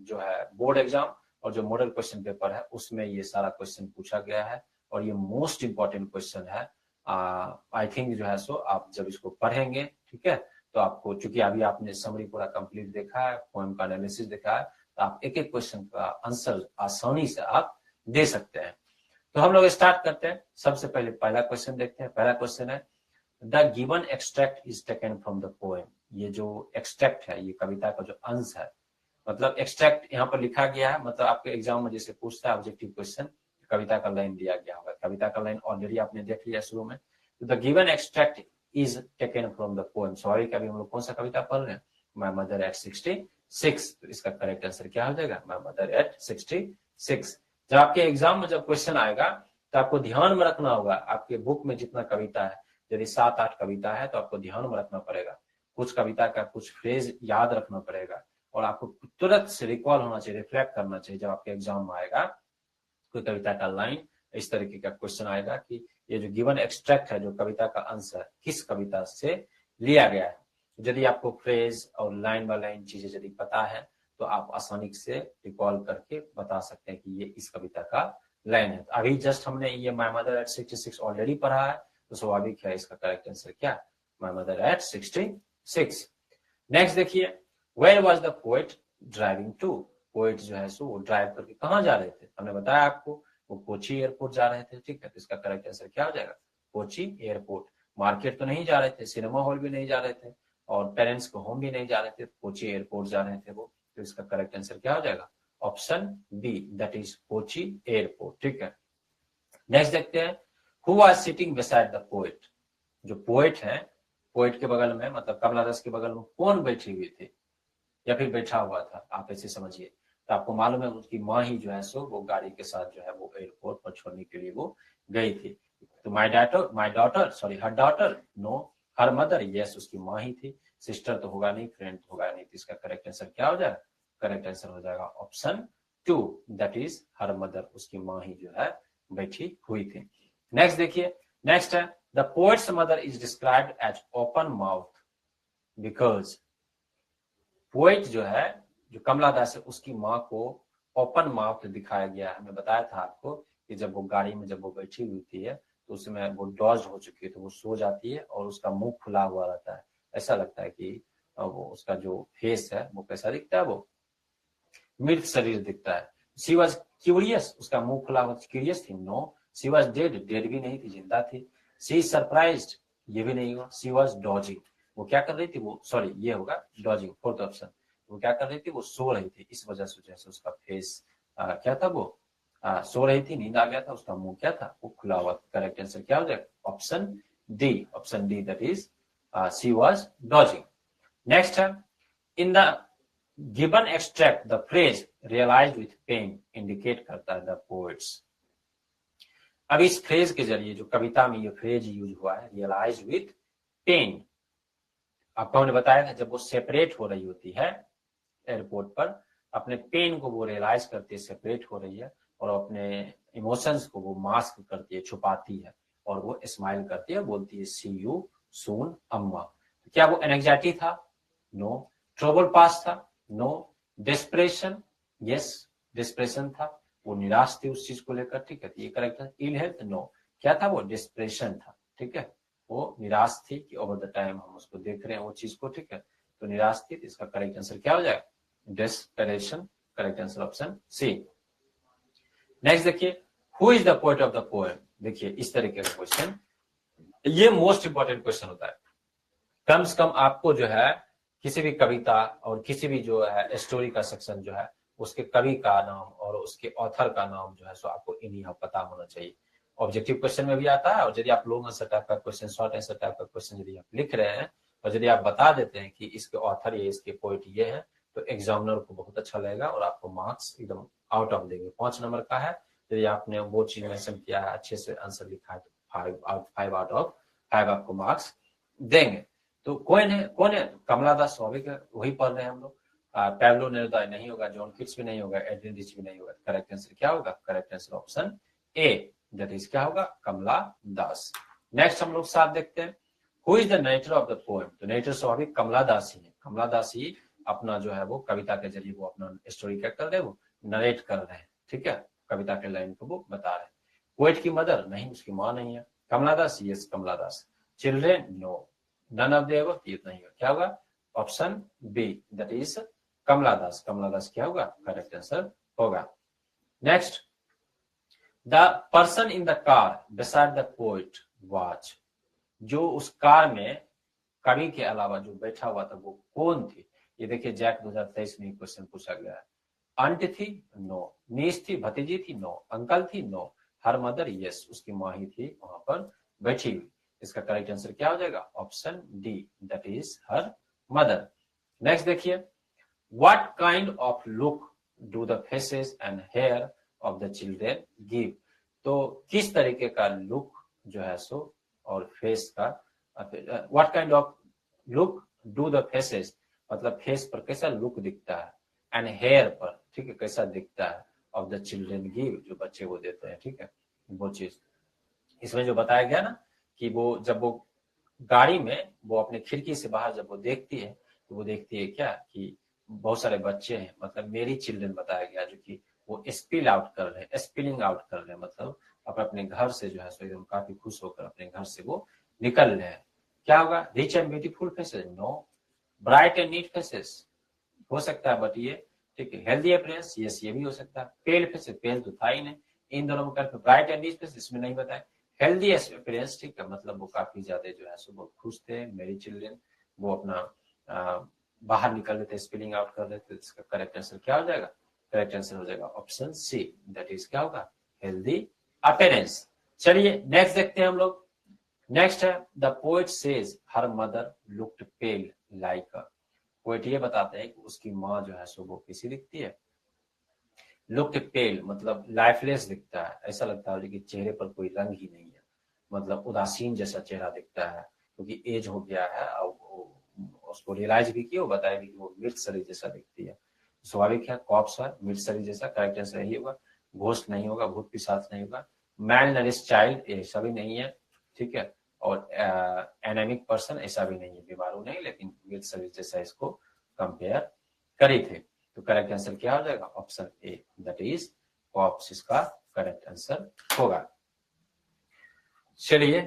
जो है बोर्ड एग्जाम और जो मॉडल क्वेश्चन पेपर है उसमें ये सारा क्वेश्चन पूछा गया है और ये मोस्ट इंपॉर्टेंट क्वेश्चन है। आई थिंक जो है सो आप जब इसको पढ़ेंगे, ठीक है, तो आपको, चूंकि अभी आपने समरी पूरा कंप्लीट देखा है, पोएम का एनालिसिस देखा है, तो आप एक एक क्वेश्चन का आंसर आसानी से आप दे सकते हैं। तो हम लोग स्टार्ट करते हैं। सबसे पहले पहला क्वेश्चन देखते हैं। पहला क्वेश्चन है, the given extract is taken from the poem. ये जो एक्सट्रैक्ट है, ये कविता का जो अंश है, मतलब एक्सट्रैक्ट यहाँ पर लिखा गया है, मतलब आपके एग्जाम में जैसे पूछता है ऑब्जेक्टिव क्वेश्चन, कविता का लाइन दिया गया होगा, कविता का लाइन ऑलरेडी आपने देख लिया शुरू में। The given extract is taken from the poem. Sorry, अभी हम लोग कौन सा कविता पढ़ रहे हैं? My mother at 66। तो इसका करेक्ट आंसर क्या हो जाएगा? My mother at 66। जब आपके एग्जाम में जब क्वेश्चन आएगा तो आपको ध्यान में रखना होगा, आपके बुक में जितना कविता है, यदि 7-8 कविता है तो आपको ध्यान में रखना पड़ेगा, कुछ कविता का कुछ फ्रेज याद रखना पड़ेगा और आपको तुरंत से रिकॉल होना चाहिए, रिफ्लेक्ट करना चाहिए। जब आपके एग्जाम में आएगा कोई कविता का लाइन, इस तरीके का क्वेश्चन आएगा कि ये जो गिवन एक्सट्रैक्ट है, जो कविता का अंश है, किस कविता से लिया गया है। यदि आपको फ्रेज और लाइन बाय लाइन चीजें यदि पता है तो आप आसानी से रिकॉल करके बता सकते हैं कि ये इस कविता का लाइन है। अभी जस्ट हमने ये माय मदर एट 66 ऑलरेडी पढ़ा है, तो स्वाभाविक है इसका करेक्ट आंसर क्या? My mother at 66। नेक्स्ट देखिए, where was the poet driving to. Poet जो है सो वो ड्राइव करके कहाँ जा रहे थे? हमने बताया आपको, वो कोची एयरपोर्ट जा रहे थे। ठीक है, तो इसका करेक्ट आंसर क्या हो जाएगा? कोची एयरपोर्ट। मार्केट तो नहीं जा रहे थे, सिनेमा हॉल भी नहीं जा रहे थे और पेरेंट्स को होम भी नहीं जा रहे थे, कोची एयरपोर्ट जा रहे थे वो। तो इसका करेक्ट आंसर क्या हो जाएगा? Option B, that is Kochi airport. ठीक है, नेक्स्ट देखते हैं, who was sitting beside the poet. जो पोएट है, पोएट के बगल में, मतलब कमला दास के बगल में कौन बैठी हुई थी या फिर बैठा हुआ था, आप ऐसे समझिए। तो आपको मालूम है उसकी माँ ही जो है सो वो गाड़ी के साथ जो है वो एयरपोर्ट पर छोड़ने के लिए वो गई थी। तो my daughter sorry her daughter, no. Her mother, yes, उसकी माँ ही थी। सिस्टर तो होगा नहीं, फ्रेंड तो होगा नहीं। तो इसका करेक्ट आंसर क्या हो जाएगा? करेक्ट आंसर हो जाएगा option 2, that is her mother, उसकी माँ ही जो है बैठी हुई थी। नेक्स्ट देखिए, नेक्स्ट है, the poet's mother is described as open mouth because. Poet जो है, जो कमला दास है, उसकी माँ को ओपन माउथ दिखाया गया है। मैं बताया था आपको कि जब वो गाड़ी में जब वो बैठी हुई थी है तो उसमें वो डॉज हो चुकी है, तो वो सो जाती है और उसका मुंह खुला हुआ रहता है। ऐसा लगता है कि वो उसका जो फेस है वो कैसा दिखता है, वो मृत शरीर दिखता है। शी वॉज क्यूरियस, उसका मुंह खुला हुआ, क्यूरियस थी। No, she was dead, dead भी नहीं थी, जिंदा थी। शी सरप्राइज्ड, ये भी नहीं हुआ। शी वॉज डॉजिंग, वो क्या कर रही थी, वो सॉरी ये होगा डॉजिंग, फोर्थ ऑप्शन। वो क्या कर रही थी, वो सो रही थी, इस वजह से जैसे उसका फेस क्या था, वो सो रही थी, नींद आ गया था, उसका मुंह क्या था, वो खुला हुआ। करेक्ट आंसर क्या हो जाएगा? Option D, option D, that is she was dodging. Next है, in the given extract the phrase realize with pain indicate करता है द पोएट्स। अब इस फ्रेज के जरिए जो कविता में ये फ्रेज यूज हुआ है, रियलाइज विथ पेन, आपको हमने बताया था जब वो सेपरेट हो रही होती है एयरपोर्ट पर, अपने पेन को वो रियलाइज करती है, सेपरेट हो रही है, और अपने इमोशंस को वो मास्क करती है, छुपाती है, और वो स्माइल करती है, बोलती है सी यू सून अम्मा। क्या वो एंग्जाइटी था? नो। ट्रबल पास था? नो। डेस्परेशन? यस, डेस्परेशन था, वो निराश थी उस चीज को लेकर। ठीक है, ये करेक्ट है। Ill health? नो। क्या था वो? डेस्परेशन था। ठीक है, वो निराश थी कि ओवर द टाइम हम उसको देख रहे हैं वो चीज को। ठीक है, तो निराश थी। तो इसका करेक्ट आंसर क्या हो जाएगा? Desperation. Correct answer option C. Next देखिए, who is the poet of the poem. देखिए इस तरीके का क्वेश्चन, ये मोस्ट इंपॉर्टेंट क्वेश्चन होता है। कम से कम आपको जो है किसी भी कविता और किसी भी जो है स्टोरी का सेक्शन जो है, उसके कवि का नाम और उसके ऑथर का नाम जो है सो आपको इन्हीं पता होना चाहिए। ऑब्जेक्टिव क्वेश्चन में भी आता है, और यदि आप लॉन्ग आंसर टाइप का क्वेश्चन, शॉर्ट आंसर टाइप का क्वेश्चन यदि आप लिख रहे हैं और यदि आप बता देते हैं कि इसके ऑथर ये, इसके पोएट ये है, तो एग्जामिनर को बहुत अच्छा लगेगा और आपको मार्क्स एकदम आउट ऑफ देंगे। 5 नंबर का है, यदि आपने वो चीज मेंशन किया है, अच्छे से आंसर लिखा है, तो 5 आउट ऑफ 5 आपको मार्क्स देंगे। तो कौन है, कमला दास स्वाभाविक है, वही पढ़ रहे हैं हम लोग। पैब्लो नेरुदा नहीं होगा, जॉन किट्स भी नहीं होगा, एड्रियन रिच भी नहीं होगा। करेक्ट आंसर क्या होगा? Correct answer option A, that is क्या होगा? कमला दास। नेक्स्ट हम लोग साथ देखते हैं, who is the narrator of the poem. तो नरेटर स्वाभाविक कमला दास ही है। कमला दास ही अपना जो है वो कविता के जरिए वो अपना स्टोरी क्या कर रहे हैं, वो नरेट कर रहे हैं, ठीक है, कविता के लाइन को वो बता रहे हैं। पोएट की मदर नहीं, उसकी माँ नहीं है। Kamala Das, yes Kamala Das. Children, no, none of the above, ये नहीं है। क्या होगा? Option B, that is Kamala Das. Kamala Das क्या होगा? करेक्ट आंसर होगा। Next, the person in the car beside the poet was. जो उस कार में कवि के अलावा जो बैठा हुआ था वो कौन थी? ये देखिए जैक 2023 में क्वेश्चन पूछा गया है। आंट थी? नो। नीस थी, भतीजी थी? नो। अंकल थी? नो। Her mother? यस, उसकी माँ ही थी वहां पर बैठी हुई। इसका करेक्ट आंसर क्या हो जाएगा? Option D, that is her mother. Next देखिए, what kind of look do the faces and hair of the children give. तो किस तरीके का लुक जो है सो और फेस का, what kind of look do the faces, मतलब फेस पर कैसा लुक दिखता है, एंड हेयर पर, ठीक है, कैसा दिखता है, ऑफ द चिल्ड्रेन गिव, जो बच्चे वो देते हैं, ठीक है, वो चीज इसमें जो बताया गया ना, कि वो जब वो गाड़ी में वो अपने खिड़की से बाहर जब वो देखती है, तो वो देखती है क्या, कि बहुत सारे बच्चे हैं, मतलब मेरी चिल्ड्रन बताया गया, जो कि वो स्पिल आउट कर रहे हैं, स्पिलिंग आउट कर रहे हैं, मतलब अपने घर से जो है सो एकदम काफी खुश होकर अपने घर से वो निकल रहे हैं। क्या होगा? Rich and beautiful faces? No. Bright and neat faces हो सकता है, बट ये ठीक है। Healthy appearance? यस, ये भी हो सकता है। पेल फेसेस? पेल तो था ही नहीं, इन दोनों में कर ब्राइट एंड नीट फेसेस इसमें नहीं बताया। हेल्दी अपीयरेंस, ठीक है, मतलब वो काफी ज्यादा जो है सो बहुत खुश थे, मेरी चिल्ड्रन, वो अपना बाहर निकल रहे थे, स्पिलिंग आउट कर रहे थे। इसका करेक्ट आंसर क्या हो जाएगा? करेक्ट आंसर हो जाएगा ऑप्शन सी, दैट इज क्या होगा? Healthy appearance. चलिए नेक्स्ट देखते हैं हम लोग। नेक्स्ट है, the poet says her mother looked pale like a. Poet ये बताते हैं कि उसकी माँ जो है सो वो कैसी दिखती है? लुक्ड पेल मतलब लाइफलेस दिखता है, ऐसा लगता है कि चेहरे पर कोई रंग ही नहीं है, मतलब उदासीन जैसा चेहरा दिखता है, क्योंकि एज हो गया है। और उसको रियलाइज भी किया, बताया भी कि वो मृत शरीर जैसा दिखती है। स्वाभाविक है, कॉप्स है, मृत शरीर जैसा, करेक्ट आंसर यही होगा। घोस्ट नहीं होगा, भूत पिशाच नहीं होगा। मैल नरिश चाइल्ड, ऐसा भी नहीं है, ठीक है। और एनेमिक पर्सन, ऐसा भी नहीं है, बीमारू नहीं, लेकिन मृत शरीर जैसा इसको कंपेयर करी थे। तो करेक्ट आंसर क्या हो जाएगा? Option A, that is corpse, इसका करेक्ट आंसर होगा। चलिए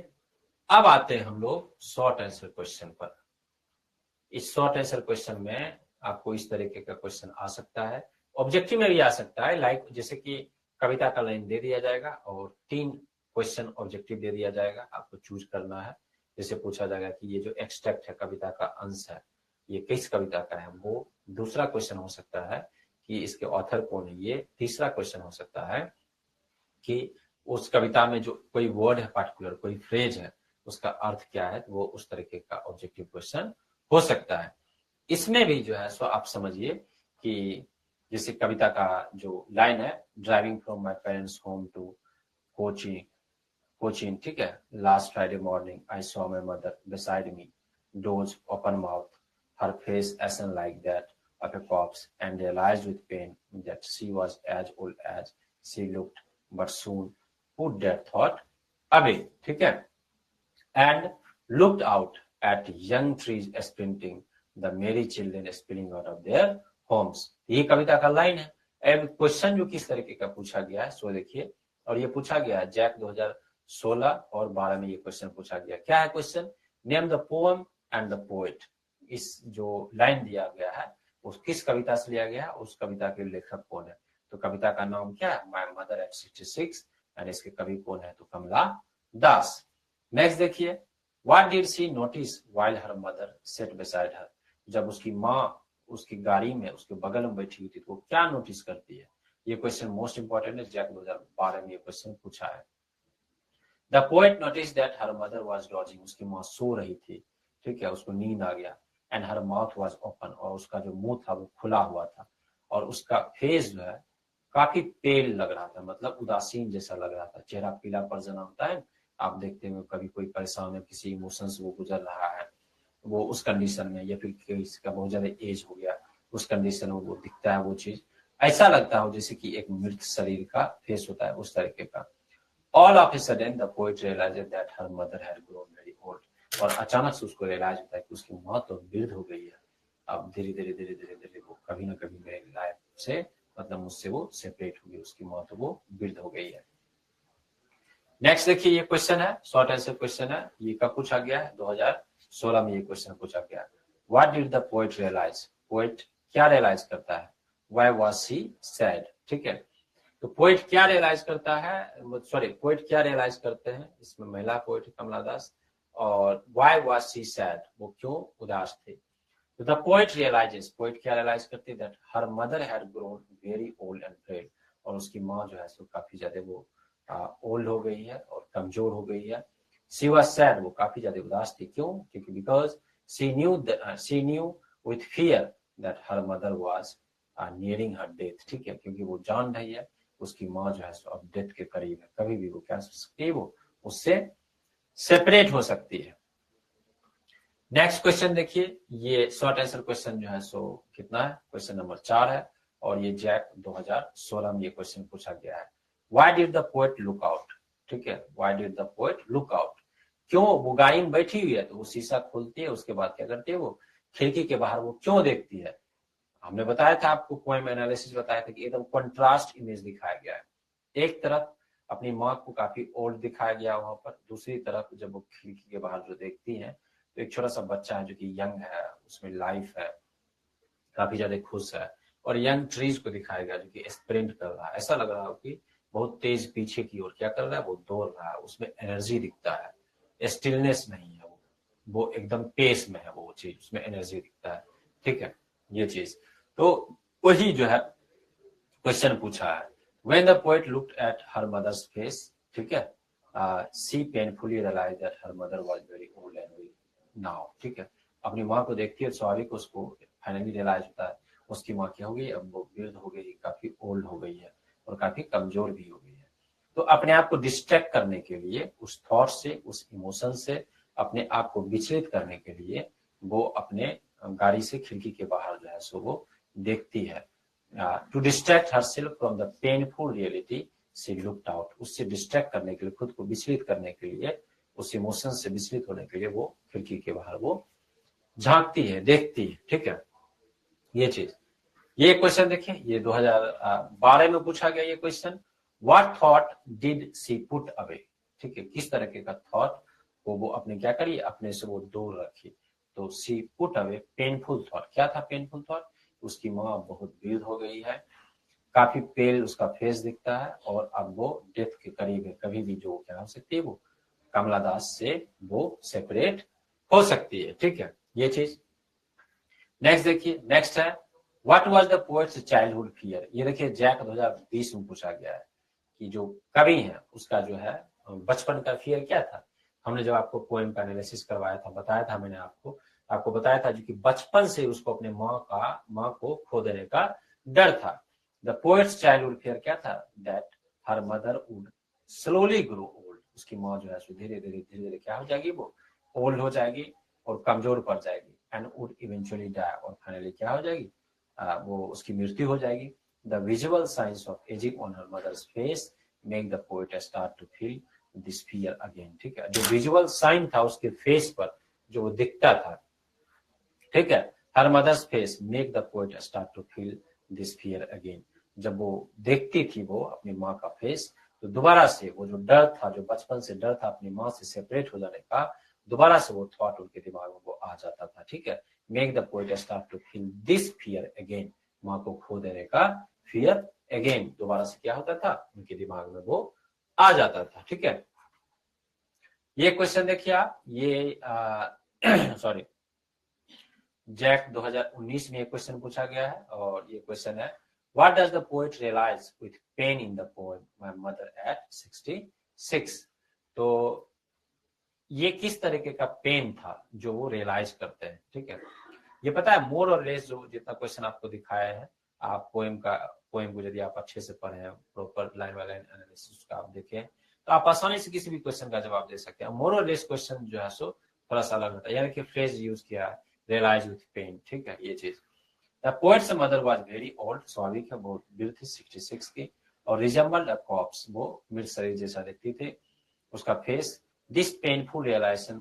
अब आते हैं हम लोग शॉर्ट आंसर क्वेश्चन पर। इस शॉर्ट आंसर क्वेश्चन में आपको इस तरीके का क्वेश्चन आ सकता है, ऑब्जेक्टिव में भी आ सकता है, लाइक जैसे कि कविता का लाइन दे दिया जाएगा और 3 क्वेश्चन ऑब्जेक्टिव दे दिया जाएगा, आपको चूज करना है। जैसे पूछा जाएगा कि ये जो एक्सट्रैक्ट है, कविता का अंश है, ये किस कविता का है, वो दूसरा क्वेश्चन हो सकता है कि इसके ऑथर कौन है, ये तीसरा क्वेश्चन हो सकता है कि उस कविता में जो कोई वर्ड है पार्टिकुलर, कोई फ्रेज है, उसका अर्थ क्या है, तो वो उस तरीके का ऑब्जेक्टिव क्वेश्चन हो सकता है। इसमें भी जो है सो आप समझिए कि जैसे कविता का जो लाइन है, driving from my parents home to coaching, coaching, ठीक है, last Friday morning I saw my mother beside me, dozed open mouth, her face ashen like that of a corpse, and realized with pain that she was as old as she looked, but soon put that thought away, ठीक है, and looked out at young trees sprinting, the merry children spilling out of their homes। ये कविता का line है। अब question जो किस तरीके का पूछा गया है सो देखिए, और ये पूछा गया है जैक 2016 और 12 में ये क्वेश्चन पूछा गया। क्या है question? Name the poem and the poet. इस जो लाइन दिया गया है उस किस कविता से लिया गया, उस कविता के लेखक कौन है? तो कविता का नाम क्या है? माय मदर एट 66, एंड इसके कवि कौन है? तो कमला दास। नेक्स्ट देखिए, what did she notice while her mother said beside her. जब उसकी माँ उसकी गाड़ी में उसके बगल में बैठी हुई थी तो वो क्या नोटिस करती है? ये क्वेश्चन मोस्ट इंपोर्टेंट है, जैक 2012 में ये क्वेश्चन पूछा है। The poet notice that her mother was dodging, उसकी माँ सो रही थी, ठीक है, उसको नींद आ गया। And her mouth was open, और उसका जो मुंह था वो खुला हुआ था, और उसका फेस जो है काफी पेल लग रहा था, मतलब उदासीन जैसा लग रहा था। चेहरा पीला पड़ जाना होता है, आप देखते हैं कभी कोई परेशान है, किसी इमोशन से वो गुजर रहा है, वो उस कंडीशन में, या फिर किसी का बहुत ज्यादा एज हो गया उस कंडीशन में वो दिखता है, वो चीज ऐसा लगता हो जैसे कि एक मृत शरीर का फेस होता है, उस तरीके का। All of a sudden the poet realized that her mother had grown very old, और अचानक से उसको रियलाइज होता है कि उसकी माँ तो वृद्ध हो गई है, अब धीरे धीरे धीरे धीरे धीरे वो कभी ना कभी मेरी लाइफ से, मतलब मुझसे वो सेपरेट होगी, उसकी माँ तो वो वृद्ध हो गई है। नेक्स्ट देखिए, ये क्वेश्चन है, शॉर्ट आंसर क्वेश्चन है, ये कब पूछा गया है? 2016 में ये क्वेश्चन पूछा गया। What did the poet realise, poet क्या रियलाइज करता है? व्हाई वाज शी सैड, ठीक है। तो पोएट क्या रियलाइज करता है, सॉरी पोएट क्या रियलाइज करते हैं, इसमें महिला पोएट कमला दास। और व्हाई वाज शी सैड, वो क्यों उदास थे? तो द पोएट रियलाइजेस, पोएट क्या रियलाइज करती है? That her mother had grown very old and frail, और उसकी माँ जो है सो काफी ज्यादा वो ओल्ड हो गई है और कमजोर हो गई है। शी वाज सैड, वो काफी ज्यादा उदास थी, क्यों? क्योंकि because she knew with fear that her mother was nearing her death, ठीक है, क्योंकि वो जान रही है उसकी माँ जो है सो अब डेथ के करीब है, कभी भी वो क्या हो सकती है, वो उससे सेपरेट हो सकती है। नेक्स्ट क्वेश्चन देखिए, ये शॉर्ट आंसर क्वेश्चन जो है सो कितना है? क्वेश्चन नंबर 4 है, और ये जैक 2016 में ये क्वेश्चन पूछा गया है। Why did the poet look out, ठीक है, why did the poet look out, क्यों? वो गाड़ी में बैठी हुई है तो वो शीशा खोलती है, उसके बाद क्या करती है, वो खिड़की के बाहर वो क्यों देखती है? हमने बताया था आपको, पोएम एनालिसिस बताया था कि एकदम कंट्रास्ट इमेज दिखाया गया है। एक तरफ अपनी माँ को काफी ओल्ड दिखाया गया वहां पर, दूसरी तरफ जब वो खिड़की के बाहर जो देखती है तो एक छोटा सा बच्चा है जो कि यंग है, उसमें लाइफ है, काफी ज्यादा खुश है, और यंग ट्रीज को दिखाया गया जो कि स्प्रिंट कर रहा है, ऐसा लग रहा है कि बहुत तेज पीछे की ओर क्या कर रहा है, वो दौड़ रहा है, उसमें एनर्जी दिखता है, स्टिलनेस नहीं है, वो एकदम पेस में है, वो चीज उसमें एनर्जी दिखता है, ठीक है, ये चीज। तो वही जो है क्वेश्चन पूछा है। When the poet looked at her mother's face, ठीक है, she painfully realise that her mother was very old and weak now, ठीक है, अपनी माँ को देखती है, स्वाभाविक उसको फाइनली रियलाइज होता है उसकी माँ क्या हो गई, अब वो वृद्ध हो गई, काफी ओल्ड हो गई है और काफी कमजोर भी हो गई है। तो अपने आप को डिस्ट्रैक्ट करने के लिए, उस थॉट से, उस इमोशन से अपने आप को विचलित करने के लिए वो अपने गाड़ी से खिड़की के बाहर जो है सो वो देखती है। To distract herself from the painful reality she looked out, उससे डिस्ट्रैक्ट करने के लिए, खुद को विचलित करने के लिए, उस इमोशन से विचलित होने के लिए वो खिड़की के बाहर वो झांकती है, देखती है, ठीक है, ये चीज। ये क्वेश्चन देखिए, ये 2012 में पूछा गया ये question. What thought did she put away, ठीक है, किस तरह का थॉट को वो अपने क्या करी, अपने से वो दूर रखी। तो she put away painful thought, क्या था पेनफुल थॉट? उसकी माँ बहुत वृद्ध हो गई है, काफी पेल उसका फेस दिखता है, और अब वो डेथ के करीब है, कभी भी जो क्या हो सकती है, वो कमला दास से वो सेपरेट हो सकती है, ठीक है, ये चीज। नेक्स्ट देखिए, नेक्स्ट है what was the poets childhood fear. ये देखिए जैक 2020 में पूछा गया है कि जो कवि है उसका जो है बचपन का फियर क्या था। हमने जब आपको पोएम का एनालिसिस करवाया था, बताया था मैंने आपको बताया था जो कि बचपन से उसको अपने माँ को खो देने का डर था। द पोएट्स चाइल्डहुड फियर क्या था? That her mother would slowly grow old, उसकी माँ जो है धीरे धीरे क्या हो जाएगी, वो ओल्ड हो जाएगी और कमजोर पड़ जाएगी, एंड वुड इवेंचुअली डाई, और फाइनली क्या हो जाएगी, वो उसकी मृत्यु हो जाएगी। The visual science of ageing on her mother's face make the poet start to feel this fear again, ठीक है, जो विजुअल साइन था उसके फेस पर जो दिखता था, ठीक है, her mother's face make the poet start to feel this fear again, जब वो देखती थी वो अपनी माँ का फेस, तो दोबारा से वो जो डर था, जो बचपन से डर था अपनी माँ से सेपरेट हो जाने का, दोबारा से वो थॉट उनके दिमाग में वो आ जाता था, ठीक है, make the poet start to feel this fear again, माँ को खो देने का फियर अगेन दोबारा से क्या होता था, उनके दिमाग में वो आ जाता था, ठीक है। ये क्वेश्चन देखिए आप, ये सॉरी जैक 2019 में ये क्वेश्चन पूछा गया है, और ये क्वेश्चन है what does the poet realise with pain in the poem my mother at 66। तो ये किस तरीके का पेन था जो वो रियलाइज करते हैं, ठीक है। ये पता है मोर और लेस, जो जितना क्वेश्चन आपको दिखाया है, आप पोएम को यदि आप अच्छे से पढ़े, proper line by line analysis का आप देखें, तो आप आसानी से किसी भी क्वेश्चन का जवाब दे सकते हैं। मोर और लेस क्वेश्चन जो है सो थोड़ा सा अलग होता है, यानी कि फ्रेज यूज किया है, रियलाइज विथ पेन, ठीक है ये चीज। The poet's mother was very old, स्वाभाविक है वो वृद्ध थी 66 की, और रिजेंबल्ड अ कॉप्स, वो मृत शरीर जैसा दिखती थी उसका face. This painful realisation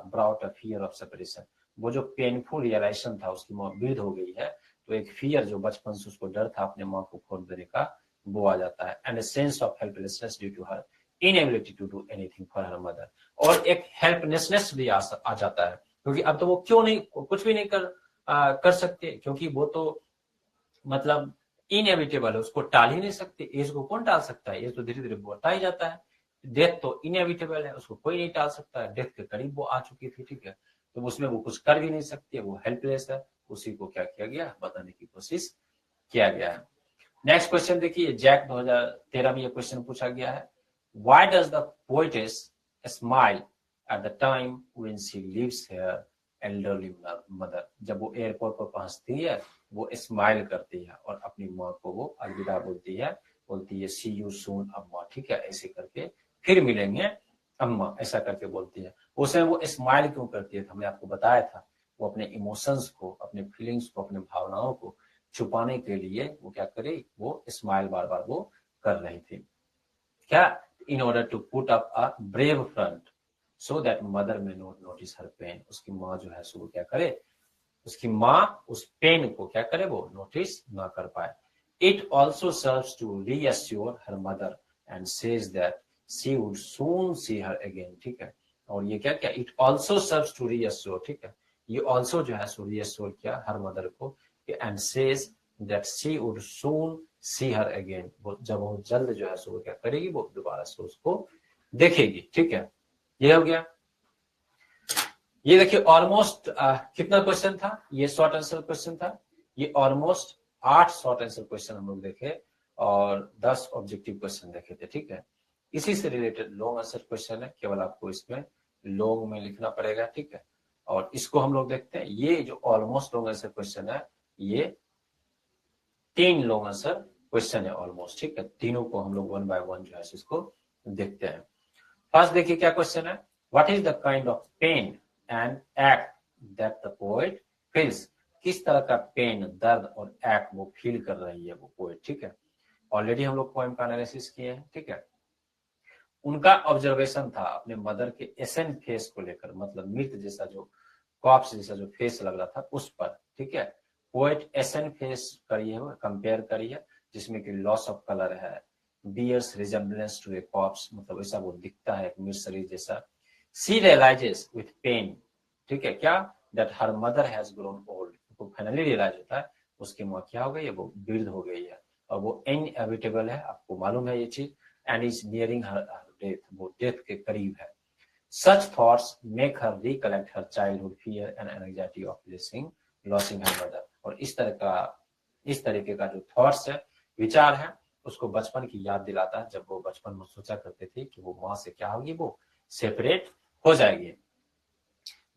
brought a fear of separation, वो जो पेनफुल रियलाइजेशन था उसकी माँ वृद्ध हो गई है, तो एक फियर जो बचपन से उसको डर था अपने माँ को खोल देने का, वो आ जाता है। And sense of helplessness due to her inability to do anything for her mother, और एक हेल्पलेसनेस भी आ जाता है, क्योंकि अब तो वो क्यों नहीं कुछ भी नहीं कर सकते, क्योंकि वो तो मतलब इनएविटेबल है, उसको टाल ही नहीं सकते। एज को कौन टाल सकता है, एज तो धीरे धीरे बढ़ता ही जाता है। डेथ तो इनएविटेबल है, उसको कोई नहीं टाल सकता है, डेथ के करीब वो आ चुकी थी, ठीक है, तो उसमें वो कुछ कर भी नहीं सकती है, वो हेल्पलेस है। उसी को क्या किया गया, बताने की कोशिश किया गया है। नेक्स्ट क्वेश्चन देखिए, जैक 2013 में ये क्वेश्चन पूछा गया है, why does the poetess smile at the time when she leaves her elderly mother, जब वो एयरपोर्ट पर पहुंचती है वो स्माइल करती है और अपनी माँ को वो अलविदा बोलती है सी यू सून अम्मा, ठीक है, ऐसे करके फिर मिलेंगे अम्मा, ऐसा करके बोलती है। उसमें वो स्माइल क्यों करती है, तो हमने आपको बताया था, वो अपने इमोशंस को, अपने फीलिंग्स को, अपने भावनाओं को छुपाने के लिए वो क्या करे, वो स्माइल बार बार वो कर रही थी, क्या, in order to put up a brave front so that mother may not notice her pain, उसकी माँ जो है सो वो क्या करे, उसकी माँ उस पेन को क्या करे, वो नोटिस ना कर पाए। It also serves to reassure her mother and says that she would soon see her again, ठीक है, और ये क्या क्या, it also serves to reassure, ठीक है, ये ऑल्सो जो है सो रीअश्योर किया हर मदर को, and says that she would soon see her again, वो जब वो जल्द जो है सो वो क्या करेगी, वो दोबारा से उसको देखेगी, ठीक है, ये हो गया। ये देखिए ऑलमोस्ट कितना क्वेश्चन था, ये शॉर्ट आंसर क्वेश्चन था, ये ऑलमोस्ट 8 शॉर्ट आंसर क्वेश्चन हम लोग देखे और 10 ऑब्जेक्टिव क्वेश्चन देखे थे, ठीक है। इसी से रिलेटेड लॉन्ग आंसर क्वेश्चन है, केवल आपको इसमें लॉन्ग में लिखना पड़ेगा, ठीक है, और इसको हम लोग देखते हैं। ये जो ऑलमोस्ट लॉन्ग आंसर क्वेश्चन है, ये 3 लॉन्ग आंसर क्वेश्चन है ऑलमोस्ट, ठीक है, तीनों को हम लोग 1 बाय 1 जो है इसको देखते हैं। फर्स्ट देखिए क्या क्वेश्चन है, what is the kind of pain and act that the poet feels, किस तरह का पेन, दर्द और एक्ट वो फील कर रही है वो पोएट, ठीक है। ऑलरेडी हम लोग पोएम का एनालिसिस किए हैं, ठीक है। उनका ऑब्जर्वेशन था अपने मदर के एसेंट फेस को लेकर, मतलब मृत जैसा जो कॉप्स जैसा जो फेस लग रहा था उस पर, ठीक है। पोएट एसेंट फेस करी है, कंपेयर करी है, जिसमें कि लॉस ऑफ कलर है, bears resemblance to a corpse, मतलब ऐसा वो दिखता है एक मृत शरीर जैसा। सी रियलाइजेस विथ पेन, ठीक है, क्या, that her mother has grown old, तो फाइनली रियलाइज होता है उसकी माँ क्या हो गई है, वो वृद्ध हो गई है, और वो इनएविटेबल है, आपको मालूम है ये चीज, and is nearing her death, वो डेथ के करीब है। Such thoughts make her recollect her childhood fear and anxiety of losing her mother, और इस तरीके का जो थॉट्स है, विचार है, उसको बचपन की याद दिलाता है, जब वो बचपन में सोचा करते थे कि वो माँ से क्या होगी, वो सेपरेट हो जाएगी।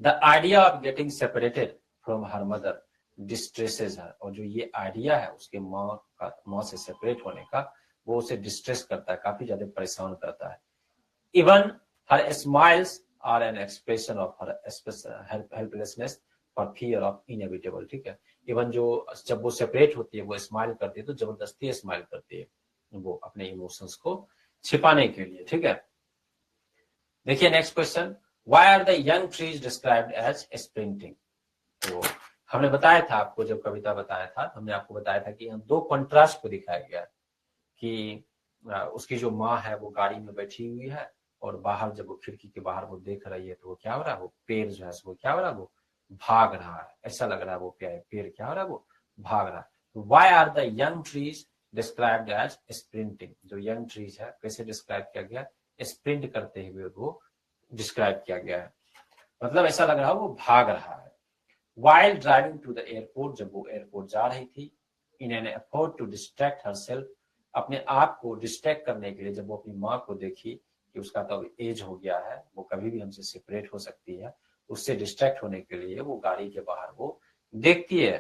The idea of getting separated from her mother distresses her, और जो ये आइडिया है उसके माँ से सेपरेट होने का, वो उसे डिस्ट्रेस करता है, काफी ज्यादा परेशान करता है। Even her smiles are an expression of her helplessness for fear of inevitable, ठीक है। इवन जो जब वो सेपरेट होती है, वो स्माइल करती है, तो जबरदस्ती स्माइल करती है, वो अपने इमोशंस को छिपाने के लिए, ठीक है। देखिए next question, why are the young trees described as sprinting, तो हमने बताया था आपको, जब कविता बताया था हमने आपको बताया था कि यहाँ 2 कॉन्ट्रास्ट को दिखाया गया कि उसकी जो माँ है वो गाड़ी में बैठी हुई है, और बाहर जब वो खिड़की के बाहर वो देख रही है, तो वो क्या हो रहा है, वो पेड़ जो है वो क्या हो रहा है, वो भाग रहा है, ऐसा लग रहा है वो पेड़ क्या हो रहा है, वो भाग रहा है। Why are the young trees described as sprinting, जो यंग ट्रीज है कैसे डिस्क्राइब किया गया, स्प्रिंट करते हुए वो डिस्क्राइब किया गया है, मतलब ऐसा लग रहा है वो भाग रहा है। While driving to the airport, जब वो एयरपोर्ट जा रही थी, in an effort to distract herself, अपने आप को डिस्ट्रैक्ट करने के लिए, जब वो अपनी माँ को देखी कि उसका तो एज हो गया है, वो कभी भी हमसे सेपरेट हो सकती है, उससे डिस्ट्रैक्ट होने के लिए वो गाड़ी के बाहर वो देखती है,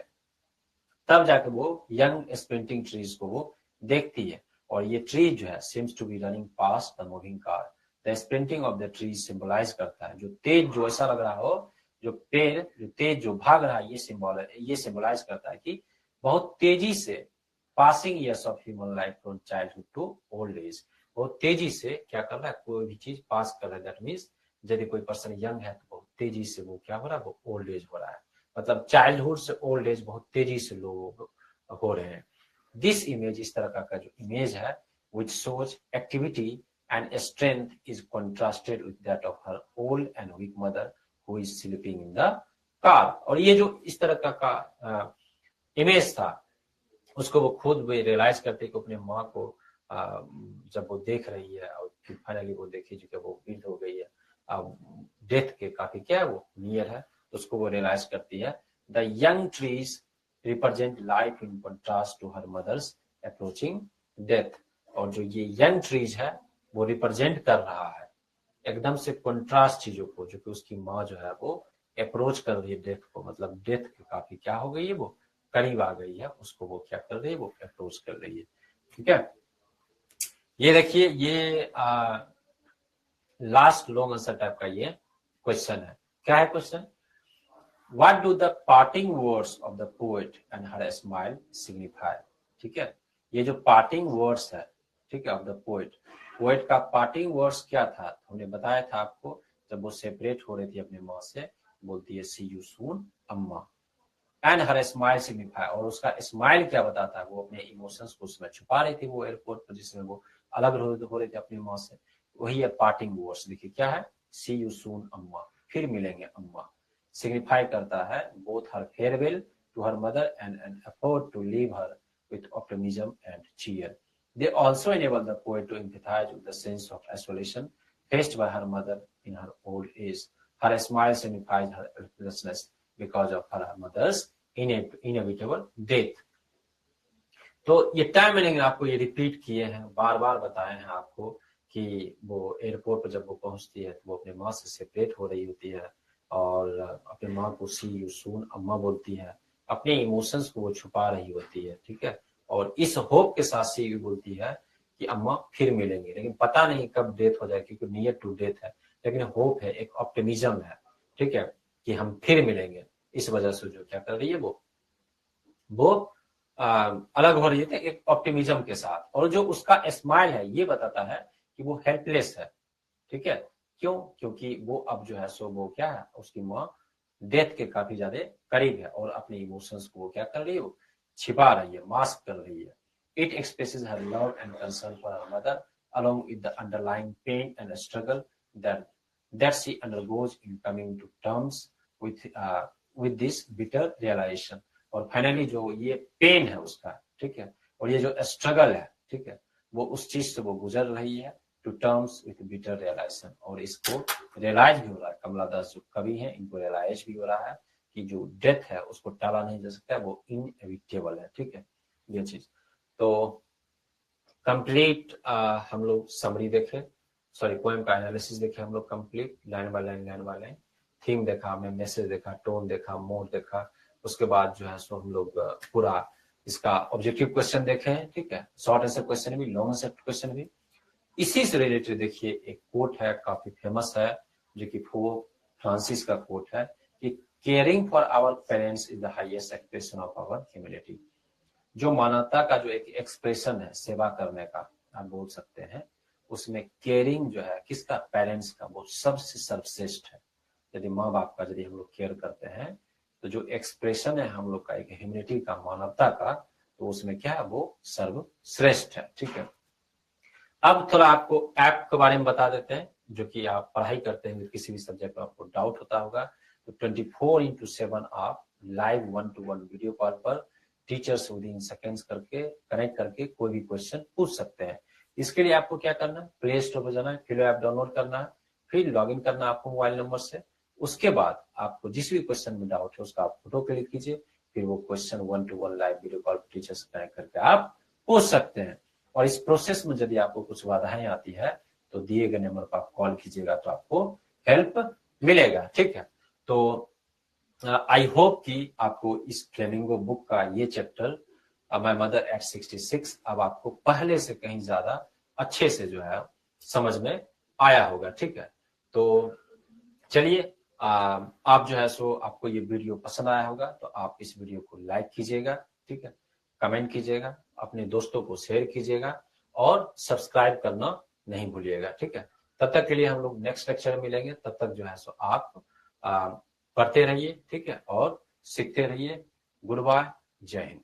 तब जाकर वो यंग स्प्रिंटिंग ट्रीज को वो देखती है, और ये ट्री जो है seems to be running past the moving car, the sprinting of the tree symbolise करता है, जो तेज, जो ऐसा लग रहा हो, जो पेड़ जो तेज जो भाग रहा है, ये सिंबलाइज करता है कि बहुत तेजी से passing years of human life from childhood to old age, बहुत तेजी से क्या कर रहा है, कोई भी चीज पास कर रहा है। दैट मीन्स यदि कोई पर्सन यंग है तो बहुत तेजी से वो क्या हो रहा है, वो ओल्ड एज हो रहा है, मतलब चाइल्डहुड से ओल्ड एज बहुत तेजी से लोग हो रहे हैं। दिस इमेज, इस तरह का जो इमेज है, which shows activity and strength is contrasted with that of her old and weak mother who is sleeping in the car। और ये जो इस तरह का इमेज था, उसको वो खुद भी रियलाइज करते कि अपने माँ को जब वो देख रही है, और फिर फाइनली वो देखी जो कि वो वृद्ध हो गई है, डेथ के काफी क्या है वो नियर है, तो उसको वो रियलाइज करती है। The young trees represent life in contrast to her mother's approaching death. और जो ये यंग ट्रीज है वो रिप्रेजेंट कर रहा है एकदम से कंट्रास्ट चीजों को, जो कि उसकी माँ जो है वो अप्रोच कर रही है डेथ को, मतलब डेथ के काफी क्या हो गई है, वो करीब आ गई है, उसको वो क्या कर रही है, वो अप्रोच कर रही है। ठीक है, ये देखिए, ये लास्ट लॉन्ग आंसर टाइप का ये क्वेश्चन है। क्या है question? What do the parting words of the poet and her smile signify? ठीक है, ये जो पार्टिंग वर्ड्स है, ठीक है, ऑफ द पोएट, पोएट का पार्टिंग वर्ड्स क्या था? हमने बताया था आपको, जब वो सेपरेट हो रही थी अपनी माँ से, बोलती है सी यू सून अम्मा, एंड हर स्माइल सिग्निफाई, और उसका स्माइल क्या बताता है, वो अपने इमोशंस को उसमें छुपा रही थी वो एयरपोर्ट पर, जिसमें वो अलग हो रहे थे अपनी माँ से, वही है पार्टिंग वर्ड्स। देखिए क्या है, सी यू सून अम्मा, फिर मिलेंगे अम्मा, सिग्निफाई करता है both her farewell to her mother and an effort to leave her with optimism and cheer. They also enable the poet to empathize with the sense of isolation faced by her mother in her old age. Her smile signifies her helplessness because of her mother's inevitable death. तो ये time मैंने आपको ये repeat किए हैं, बार बार बताए हैं आपको कि वो एयरपोर्ट पर जब वो पहुंचती है तो वो अपने माँ से सेपरेट हो रही होती है, और अपने माँ को सी यू सून अम्मा बोलती है, अपने इमोशंस को वो छुपा रही होती है। ठीक है, और इस होप के साथ सी यू बोलती है कि अम्मा फिर मिलेंगे, लेकिन पता नहीं कब डेथ हो जाए, क्योंकि नियर टू डेथ है, लेकिन होप है, एक ऑप्टिमिज्म है, ठीक है, कि हम फिर मिलेंगे। इस वजह से जो क्या कर रही है वो अलग हो रही है एक ऑप्टिमिज्म के साथ। और जो उसका स्माइल है ये बताता है कि वो हेल्पलेस है। ठीक है, क्यों? क्योंकि वो अब जो है सो वो क्या है, उसकी माँ डेथ के काफी ज्यादा करीब है, और अपने इमोशंस को वो क्या कर रही है, वो छिपा रही है, मास्क कर रही है। It expresses her love and concern for her mother along with the underlying pain and struggle that she undergoes in coming to terms with this bitter realization। और फाइनली जो ये पेन है उसका, ठीक है, और ये जो स्ट्रगल है, ठीक है, वो उस चीज से वो गुजर रही है, to terms with bitter realization, और इसको रियलाइज भी हो रहा है। कमला दास जो कवि है, इनको रियलाइज भी हो रहा है कि जो डेथ है उसको टाला नहीं जा सकता, वो इनएविटेबल है। ठीक है, ये चीज तो कंप्लीट हम लोग समरी देखे, सॉरी पोएम का एनालिसिस देखे हम लोग complete, line by line, theme देखा हमने, मैसेज देखा, टोन देखा, मोड देखा, उसके बाद जो है सो हम लोग पूरा इसका ऑब्जेक्टिव क्वेश्चन देखे हैं। ठीक है, शॉर्ट आंसर क्वेश्चन भी, लॉन्ग आंसर क्वेश्चन भी। इसी से रिलेटेड देखिए एक कोट है, काफी फेमस है, जो कि पोप फ्रांसिस का कोट है कि caring for our parents is the highest expression of our humanity. जो मानवता का जो एक एक्सप्रेशन है, सेवा करने का आप बोल सकते हैं, उसमें केयरिंग जो है किसका, पेरेंट्स का, वो सबसे सर्वश्रेष्ठ है। यदि माँ बाप का यदि हम लोग केयर करते हैं तो जो एक्सप्रेशन है हम लोग का एक ह्यूमैनिटी का, मानवता का, तो उसमें क्या है, वो सर्वश्रेष्ठ है। ठीक है, अब थोड़ा आपको ऐप के बारे में बता देते हैं, जो कि आप पढ़ाई करते हैं किसी भी सब्जेक्ट में आपको डाउट होता होगा, तो 24/7 आप लाइव 1-to-1 वीडियो कॉल पर टीचर्स विद इन सेकेंड्स करके कनेक्ट करके कोई भी क्वेश्चन पूछ सकते हैं। इसके लिए आपको क्या करना है, प्ले स्टोर पर जाना है, फिलो ऐप डाउनलोड करना है, फिर लॉग इन करना है आपको मोबाइल नंबर से। उसके बाद आपको जिस भी क्वेश्चन में डाउट है उसका आप फोटो क्लिक कीजिए, फिर वो question 1-to-1 live video call teacher से कनेक्ट करके आप पूछ सकते हैं। और इस प्रोसेस में यदि आपको कुछ बाधाएं आती है तो दिए गए नंबर पर आप कॉल कीजिएगा तो आपको हेल्प मिलेगा। ठीक है, तो आई होप कि आपको इस फ्लेमिंगो बुक का ये चैप्टर माय मदर एट 66 अब आपको पहले से कहीं ज्यादा अच्छे से जो है समझ में आया होगा। ठीक है, तो चलिए आप जो है सो आपको ये वीडियो पसंद आया होगा तो आप इस वीडियो को लाइक कीजिएगा, ठीक है, कमेंट कीजिएगा, अपने दोस्तों को शेयर कीजिएगा और सब्सक्राइब करना नहीं भूलिएगा। ठीक है, तब तक के लिए हम लोग नेक्स्ट लेक्चर में मिलेंगे। तब तक जो है सो आप पढ़ते रहिए, ठीक है, और सीखते रहिए। गुड बाय, जय हिंद।